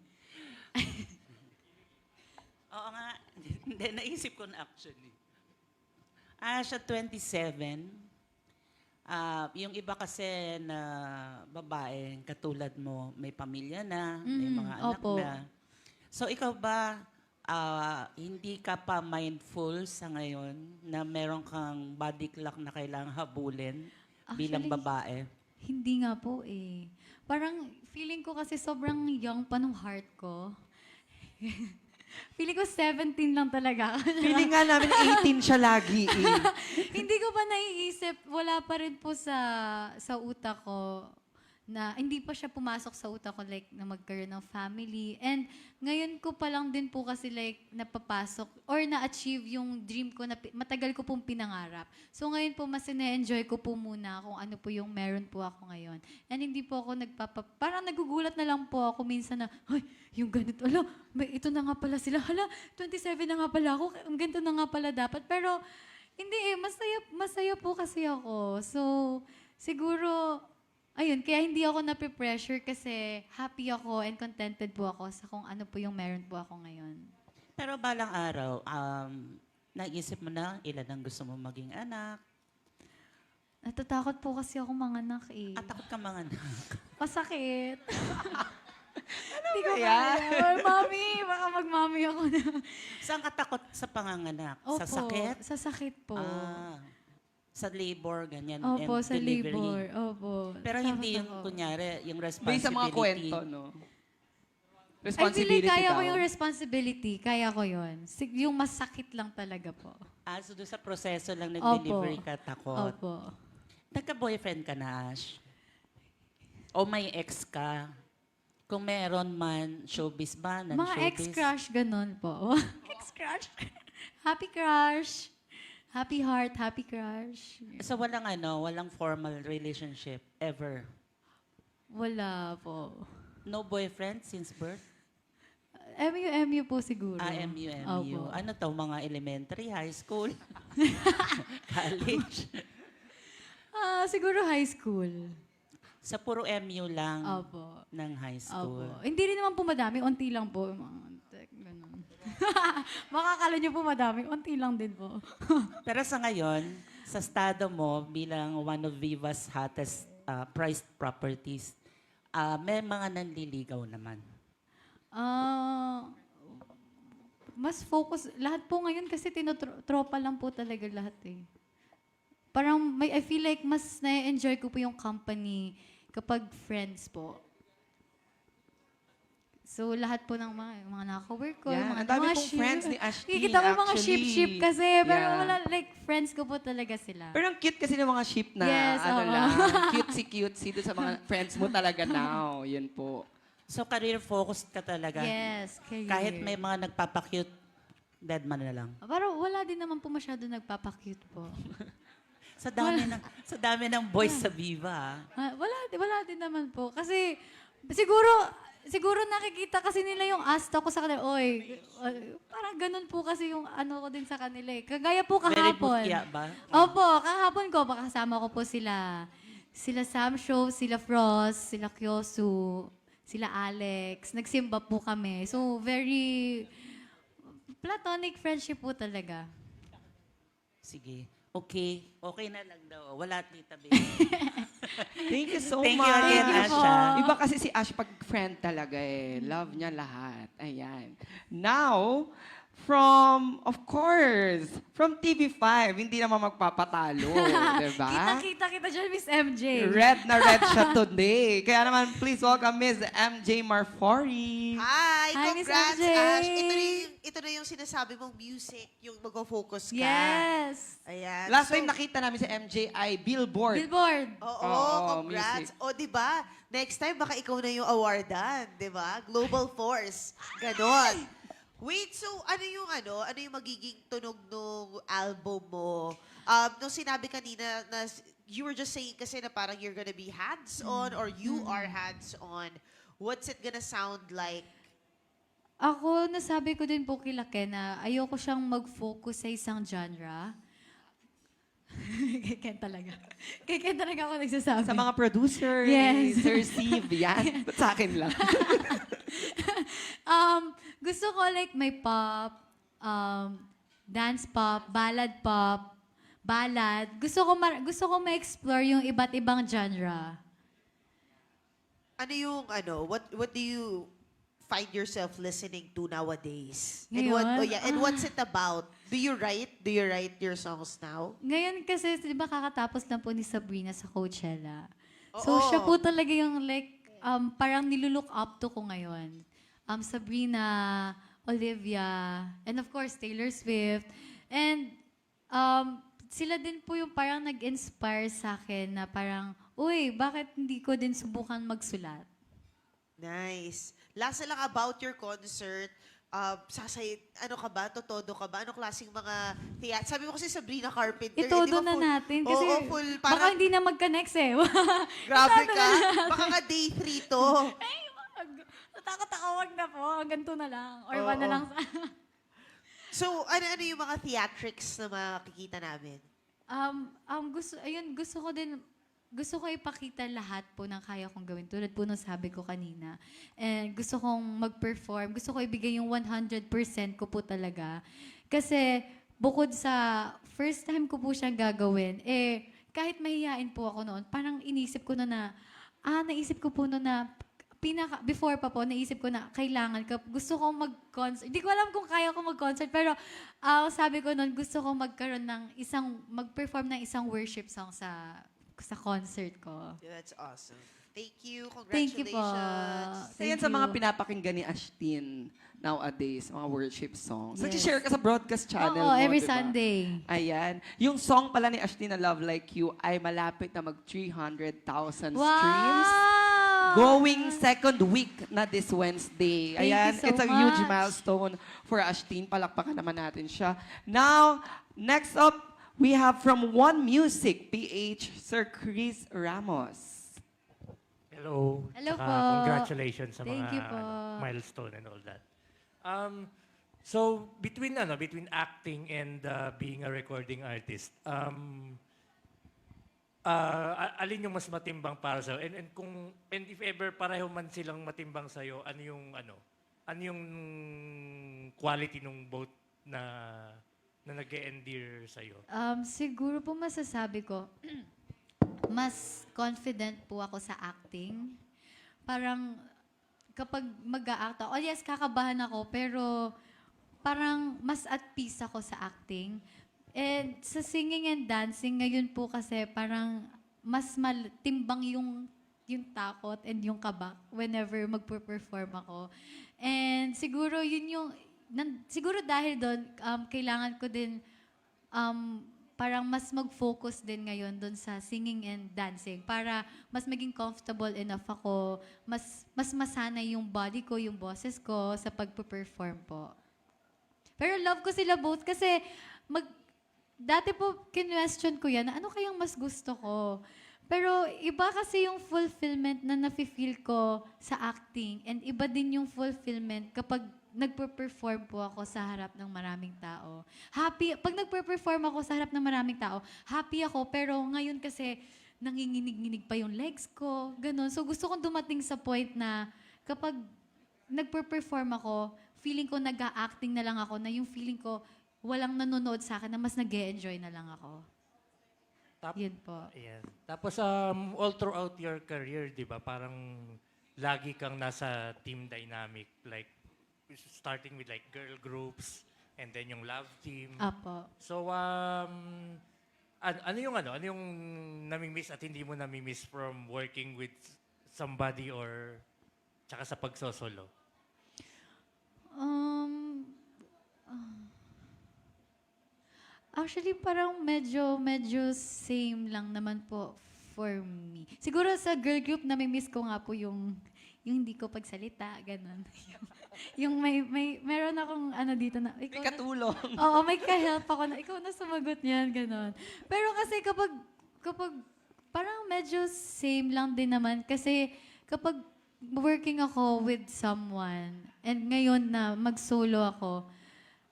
Oo nga, hindi, naisip ko na actually. Ash, at 27, yung iba kasi na babae, katulad mo, may pamilya na, may mga anak na. So ikaw ba, hindi ka pa mindful sa ngayon na meron kang body clock na kailangang habulin bilang babae? Hindi nga po eh. Parang feeling ko kasi sobrang young pa nung heart ko. Feeling ko 17 lang talaga. Feeling nga namin 18 siya lagi eh. Hindi ko pa naiisip, wala pa rin po sa utak ko na hindi pa siya pumasok sa utak ko na magkaroon ng family. And ngayon ko pa lang din po kasi napapasok or na-achieve yung dream ko na matagal ko pong pinangarap. So ngayon po mas na-enjoy ko po muna kung ano po yung meron po ako ngayon. And hindi po ako parang nagugulat na lang po ako minsan na, ay, yung ganito, ito na nga pala sila. 27 na nga pala ako, ang ganito na nga pala dapat. Pero hindi masaya po kasi ako. So siguro, ayun, kaya hindi ako nape-pressure kasi happy ako and contented po ako sa kung ano po yung meron po ako ngayon. Pero balang araw, naisip mo na ilan ang gusto mo maging anak? Natatakot po kasi ako manganak eh. Takot ka manganak? Pasakit. Ano ba yan? Mami, baka mag-mami ako na. Saan ka takot sa panganganak? Opo, Sa sakit? Sa sakit po. Sa labor, ganyan. Opo, and sa delivery. labor. Opo. Pero Takot hindi yung, ako. kunyari, yung Based responsibility. sa mga kwento, no? I feel Responsibility like kaya ko daw. yung responsibility. Kaya ko yun. Yung masakit lang talaga po. So doon sa proseso lang nag-delivery Opo. ka takot. Opo. Nagka-boyfriend ka na, Ash? O may ex ka? Kung meron man, showbiz ba? Mga Non-showbiz? ex-crush, ganun po. Ex-crush. Happy crush. Happy heart, happy crush. So walang formal relationship ever? Wala po. No boyfriend since birth? MU po siguro. MU. Opo. Ano to, mga elementary, high school, college? Siguro high school. Sa puro MU lang Opo. ng high school? Opo. Hindi rin naman po madami, unti lang po. Ganun. Makakala niyo po madami, unti lang din po. Pero sa ngayon, sa estado mo bilang one of Viva's hottest priced properties, may mga nanliligaw naman. Mas focus, lahat po ngayon kasi tropa lang po talaga lahat eh. Parang I feel like mas na-enjoy ko po yung company kapag friends po. So, lahat po ng mga naka-work ko, Yan, mga ang dami mga pong friends ni Ashleen, Kikita mo yung mga actually. ship-ship kasi, pero Yeah. wala, like, friends ko po talaga sila. Pero ang cute kasi ng mga ship na, Yes, oo. lang, cutesy doon sa mga friends mo talaga now. Yun po. So career-focused ka talaga? Yes, career. Kahit may mga nagpapakute, dead man na lang. Pero wala din naman po masyado nagpapakute po. Sa dami ng boys sa Viva. Wala din naman po. Kasi, siguro nakikita kasi nila yung asta ko sa kanila. Oy, parang ganun po kasi yung ano ko din sa kanila eh. Kagaya po Very kahapon. butya ba? Opo, kahapon ko, pakasama ko po sila. Sila Sam Show, sila Frost, sila Kyosu, sila Alex. Nagsimba po kami. So, very platonic friendship po talaga. Sige. Okay na lang daw. Wala tita baby. Thank you so Thank much. you again, Asha. Iba kasi si Ash pag friend talaga eh. Love niya lahat. Ayan. Now, of course, from TV5, hindi naman magpapatalo. Diba? Kita kita dyan, Miss MJ. Red na red siya today. Kaya naman, please welcome Miss MJ Marfori. Hi, Miss congrats, MJ. Ash. Ito na yung sinasabi mong music, yung mag-focus ka. Yes. Ayan. Last time nakita namin si MJ ay Billboard. Billboard. Oo, congrats. music. O, di ba? Next time, baka ikaw na yung awardan, di ba? Global Force. Ganon. Wait, so ano yung magiging tunog ng album mo? Nung sinabi kanina na you were just saying kasi na parang you're gonna be hands-on or you are hands-on. What's it gonna sound like? Ako, nasabi ko din po kila Ken na ayoko siyang mag-focus sa isang genre. Kay Ken talaga. Kay Ken talaga ako nagsasabi. Sa mga producer, Yes. Sir Steve, yan. Ba't sa akin lang? Gusto ko like may pop, dance pop, ballad. Gusto ko ma-explore yung iba't ibang genre. What do you find yourself listening to nowadays? Ngayon? And what's it about? Do you write your songs now? Ngayon kasi, di ba kakatapos lang po ni Sabrina sa Coachella. So Oo. siya po talaga yung like, parang nilulook up to ko ngayon. Sabrina, Olivia, and of course, Taylor Swift. And sila din po yung parang nag-inspire sa akin na parang, uy, bakit hindi ko din subukan magsulat? Nice. Last na lang about your concert. Ano ka ba? Totodo ka ba? Anong klaseng mga theater? Sabi mo kasi Sabrina Carpenter. Itodo na natin kasi baka hindi na mag-connect eh. Grabe ka. Baka nga day 3 to. Natakot ako, wag na po. Ganito na lang. Or Oo. one na lang sa... So, ano yung mga theatrics na makikita namin? Gusto ko ipakita lahat po ng kaya kong gawin. Tulad po nung sabi ko kanina. And gusto kong mag-perform. Gusto ko ibigay yung 100% ko po talaga. Kasi bukod sa first time ko po siyang gagawin, kahit mahihain po ako noon, parang naisip ko po na, before pa po, naisip ko na kailangan ko, gusto ko mag-concert. Hindi ko alam kung kaya ko mag-concert, pero sabi ko noon, gusto ko magkaroon ng mag-perform ng isang worship song sa concert ko. That's awesome. Thank you. Thank you po. Congratulations. Isa yan sa mga pinapakinggan ni Ashtin nowadays, mga worship songs. Yes. Nag-share ka sa broadcast channel Oo, mo, every diba? Sunday. Ayan. Yung song pala ni Ashtin na Love Like You ay malapit na mag 300,000 Wow! streams. Going second week na this Wednesday. Thank Ayan, you so it's a huge much. milestone for Ashtin. Palakpakan naman natin siya. Now, next up, we have from One Music, PH, Sir Chris Ramos. Hello. Hello Tsaka po. Congratulations sa Thank mga you po. milestone and all that. So between acting and being a recording artist, alin yung mas matimbang para sa and if ever pareho man silang matimbang sa ano yung quality ng both na nag-e-endear sa Siguro po masasabi ko, mas confident po ako sa acting. Parang kapag mag-a-act ako, yes, kakabahan ako, pero parang mas at peace ako sa acting. And sa singing and dancing, ngayon po kasi parang mas timbang yung takot and yung kaba whenever magpo-perform ako. And siguro yun siguro dahil doon, kailangan ko din parang mas mag-focus din ngayon doon sa singing and dancing para mas maging comfortable enough ako, mas masanay yung body ko, yung boses ko sa pagpo-perform po. Pero love ko sila both kasi dati po kinwestiyon ko yan, ano kayang mas gusto ko? Pero iba kasi yung fulfillment na nafe-feel ko sa acting and iba din yung fulfillment kapag nagpe-perform po ako sa harap ng maraming tao. Happy, pag nagpe-perform ako sa harap ng maraming tao, happy ako, pero ngayon kasi nanginginig-nginig pa yung legs ko, ganun. So gusto kong dumating sa point na kapag nagpe-perform ako, feeling ko nag-a-acting na lang ako, na yung feeling ko walang nanonood sa akin, na mas nag-e-enjoy na lang ako. Yun po. Ayan. Tapos all throughout your career, 'di ba? Parang lagi kang nasa team dynamic, like starting with like girl groups and then yung love team. Apo. So ano yung nami-miss at hindi mo nami-miss from working with somebody or tsaka sa pagsosolo? Actually, parang medyo same lang naman po for me. Siguro sa girl group, nami-miss ko nga po yung hindi ko pagsalita, ganun. yung meron akong dito na, May katulong. Oo, may ka-help ako na, ikaw na sumagot niyan, ganun. Pero kasi kapag parang medyo same lang din naman, kasi kapag working ako with someone, and ngayon na mag-solo ako,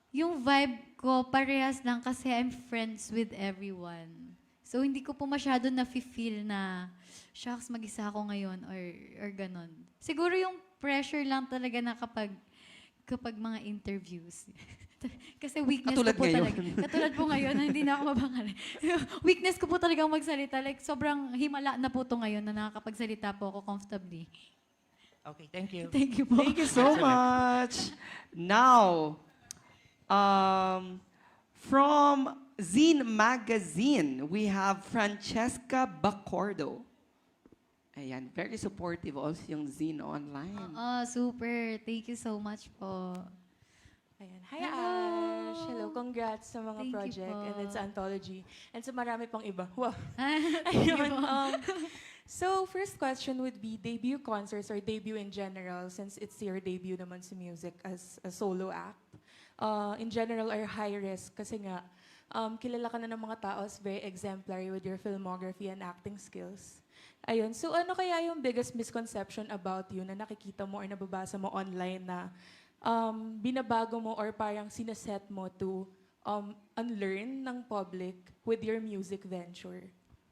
yung vibe ko parehas lang kasi I'm friends with everyone. So, hindi ko po masyado na-feel na, shucks, mag-isa ako ngayon or ganon. Siguro yung pressure lang talaga na kapag mga interviews. Kasi weakness Katulad ko po ngayon. talaga. Katulad po ngayon, na hindi na ako mabangalan. Weakness ko po talagang magsalita. Like, sobrang himala na po to ngayon na nakakapagsalita po ako comfortably. Okay, thank you. Thank you po. Thank you so much. Now, from Zine Magazine, we have Francesca Bacordo. Ayan, very supportive also yung Zine online. Super. Thank you so much po. Ayan. Hi, Ash! Hello, congrats sa mga Thank you project po. and its anthology. And sa marami pang iba. Wow! Thank you Ayun, po. So, first question would be debut concerts or debut in general, since it's your debut naman sa music as a solo act. In general, are high risk kasi nga, kilala ka na ng mga tao as very exemplary with your filmography and acting skills. Ayun. So, ano kaya yung biggest misconception about you na nakikita mo or nababasa mo online na binabago mo or parang sineset mo to unlearn ng public with your music venture?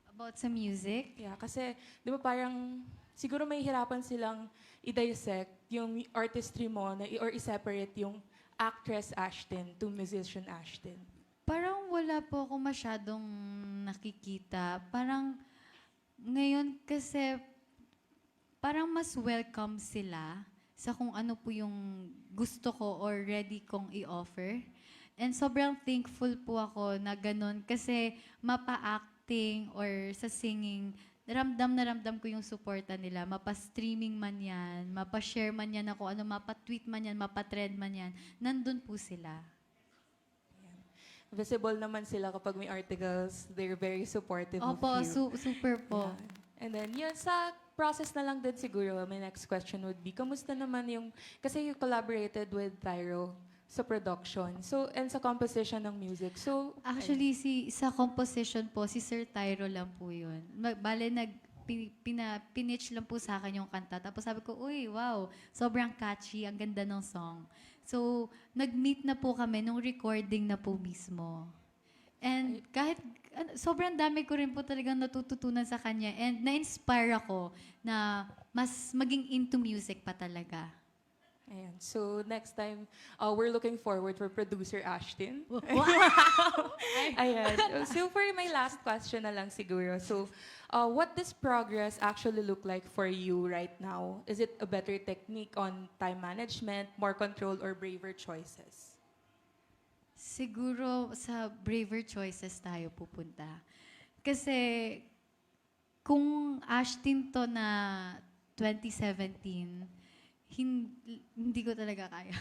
About sa music? Yeah, kasi di ba parang siguro may hirapan silang i-dissect yung artistry mo na, or i-separate yung actress Ashtin to musician Ashtin. Parang wala po ako masyadong nakikita. Parang ngayon kasi parang mas welcome sila sa kung ano po yung gusto ko or ready kong i-offer. And sobrang thankful po ako na ganun kasi mapa-acting or sa singing, ramdam na ramdam ko yung suporta nila. Mapa-streaming man yan, mapa-share man yan ako, ano, mapa-tweet man yan, mapa-thread man yan. Nandun po sila. Visible naman sila kapag may articles. They're very supportive Opo, of you. super po. Yeah. And then, yun, sa process na lang din siguro, my next question would be, kamusta naman yung, kasi you collaborated with Thyro sa production, so, and sa composition ng music. So, Actually, sa composition po, si Sir Tyro lang po yun. Bale, pinitch lang po sa akin yung kanta. Tapos sabi ko, uy, wow, sobrang catchy, ang ganda ng song. So, nag-meet na po kami nung recording na po mismo. And kahit, sobrang dami ko rin po talagang natututunan sa kanya. And na-inspire ako na mas maging into music pa talaga. ayan. So, next time, we're looking forward for producer Ashton. Wow! Ayan. So, for my last question na lang siguro. So, what does progress actually look like for you right now? Is it a better technique on time management, more control, or braver choices? Siguro sa braver choices tayo pupunta. Kasi kung Ashton to na 2017, hindi ko talaga kaya.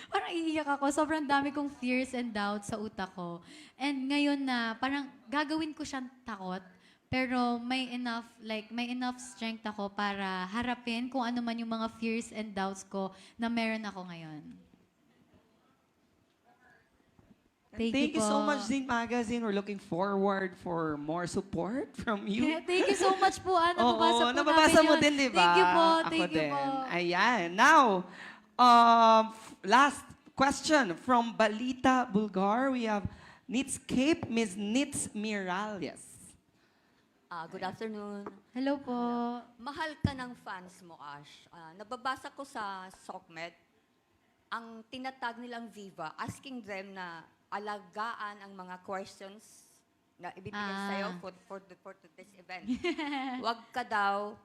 Parang iiyak ako. Sobrang dami kong fears and doubts sa utak ko. And ngayon na, parang gagawin ko siyang takot, pero may enough strength ako para harapin kung ano man yung mga fears and doubts ko na meron ako ngayon. Thank you so po. much, Zing Magazine. We're looking forward for more support from you. Thank you so much po. Nababasa po nababasa namin mo yun. din, di ba? Thank you po. Ako Thank you din. po. Ayan. Now, last question from Balita Bulgar. We have Nitscape, Ms. Nits Miralles. Good afternoon. Hello po. Mahal ka ng fans mo, Ash. Nababasa ko sa SOCMED, ang tinatag nilang Viva, asking them na alagaan ang mga questions na ibibigay sa'yo for this event. Huwag ka daw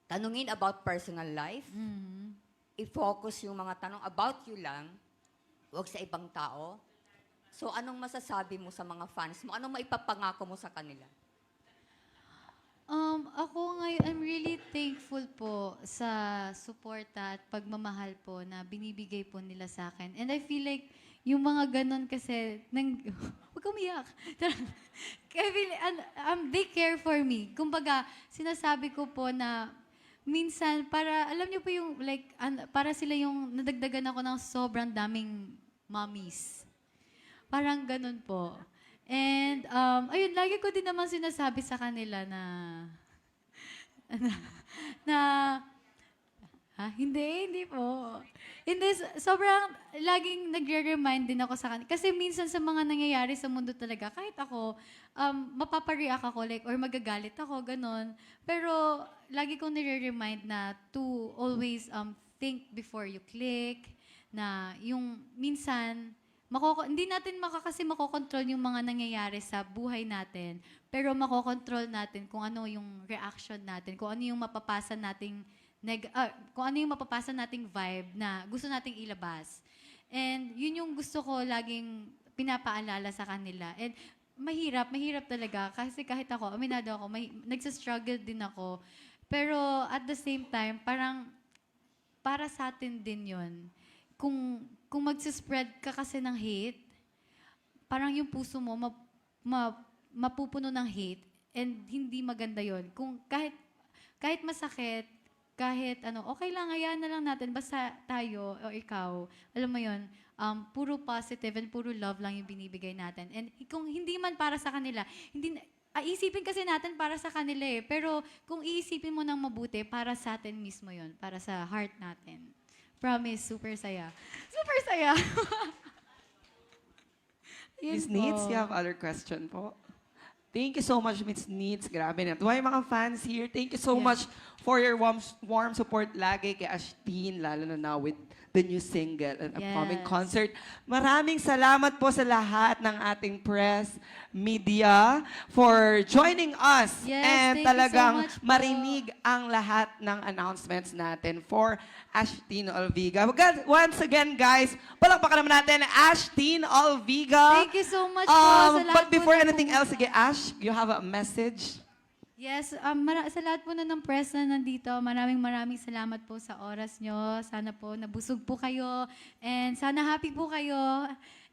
tanungin about personal life. I-focus yung mga tanong about you lang. Huwag sa ibang tao. So, anong masasabi mo sa mga fans mo? Anong maipapangako mo sa kanila? Ako ngayon, I'm really thankful po sa suporta at pagmamahal po na binibigay po nila sa akin. And I feel like yung mga ganon kasi, huwag kang umiyak. I feel, they care for me. Kumbaga, sinasabi ko po na minsan, para, alam niyo po yung, like, para sila yung nadagdagan ako ng sobrang daming mommies. Parang ganon po. And, ayun, lagi ko din naman sinasabi sa kanila hindi po. Hindi, sobrang, laging nagre-remind din ako sa kanila. Kasi minsan sa mga nangyayari sa mundo talaga, kahit ako, mapapareact ako, like, or magagalit ako, ganon. Pero, lagi kong nire-remind na to always think before you click, na yung minsan, hindi natin kasi makokontrol yung mga nangyayari sa buhay natin, pero makokontrol natin kung ano yung reaction natin, kung ano yung mapapasa nating kung ano yung mapapasa nating vibe na gusto nating ilabas. And yun yung gusto ko laging pinapaalala sa kanila. And mahirap talaga kasi kahit ako, aminado ako, nagsa-struggle din ako. Pero at the same time, parang para sa atin din yun. Kung magsispread ka kasi ng hate, parang yung puso mo mapupuno ng hate and hindi maganda yon. Kung kahit masakit, kahit okay lang, hayaan na lang natin, basta tayo o ikaw, alam mo yon, puro positive and puro love lang yung binibigay natin. And kung hindi man para sa kanila, isipin kasi natin para sa kanila eh. Pero kung iisipin mo ng mabuti, para sa atin mismo yon, para sa heart natin. Promise, super saya. Super saya! Ms. Needs, you have other question po? Thank you so much, Ms. Needs. Grabe na. Tuway mga fans here, thank you so much for your warm support lagi kay Ashtin, lalo na now with the the new single and upcoming Yes. concert. Maraming salamat po sa lahat ng ating press, media, for joining us. Yes, and thank you so talagang much po. marinig ang lahat ng announcements natin for Ashtin Olviga. Once again, guys, palakpakan naman natin Ashtin Olviga. Thank you so much po sa lahat But po before na anything else, sige, Ash, you have a message? Yes, sa lahat po na ng press na nandito, maraming salamat po sa oras nyo. Sana po nabusog po kayo and sana happy po kayo.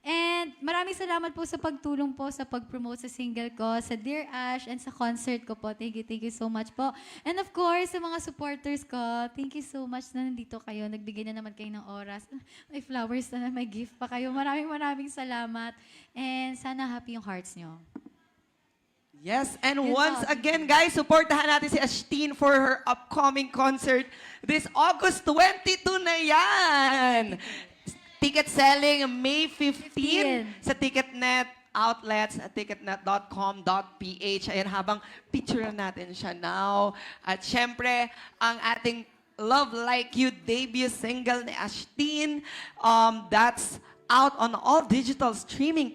And maraming salamat po sa pagtulong po sa pag-promote sa single ko, sa Dear Ash, and sa concert ko po. Thank you so much po. And of course, sa mga supporters ko, thank you so much na nandito kayo. Nagbigay na naman kayo ng oras. May flowers na, may gift pa kayo. Maraming salamat. And sana happy yung hearts nyo. Yes, and Yun once po. again, guys, supportahan natin si Ashtin for her upcoming concert this August 22 na yan. Ticket selling May 15 sa Ticketnet outlets at ticketnet.com.ph. Ayan, habang picture natin siya now. At syempre, ang ating Love Like You debut single ni Ashtin, that's out on all digital streaming.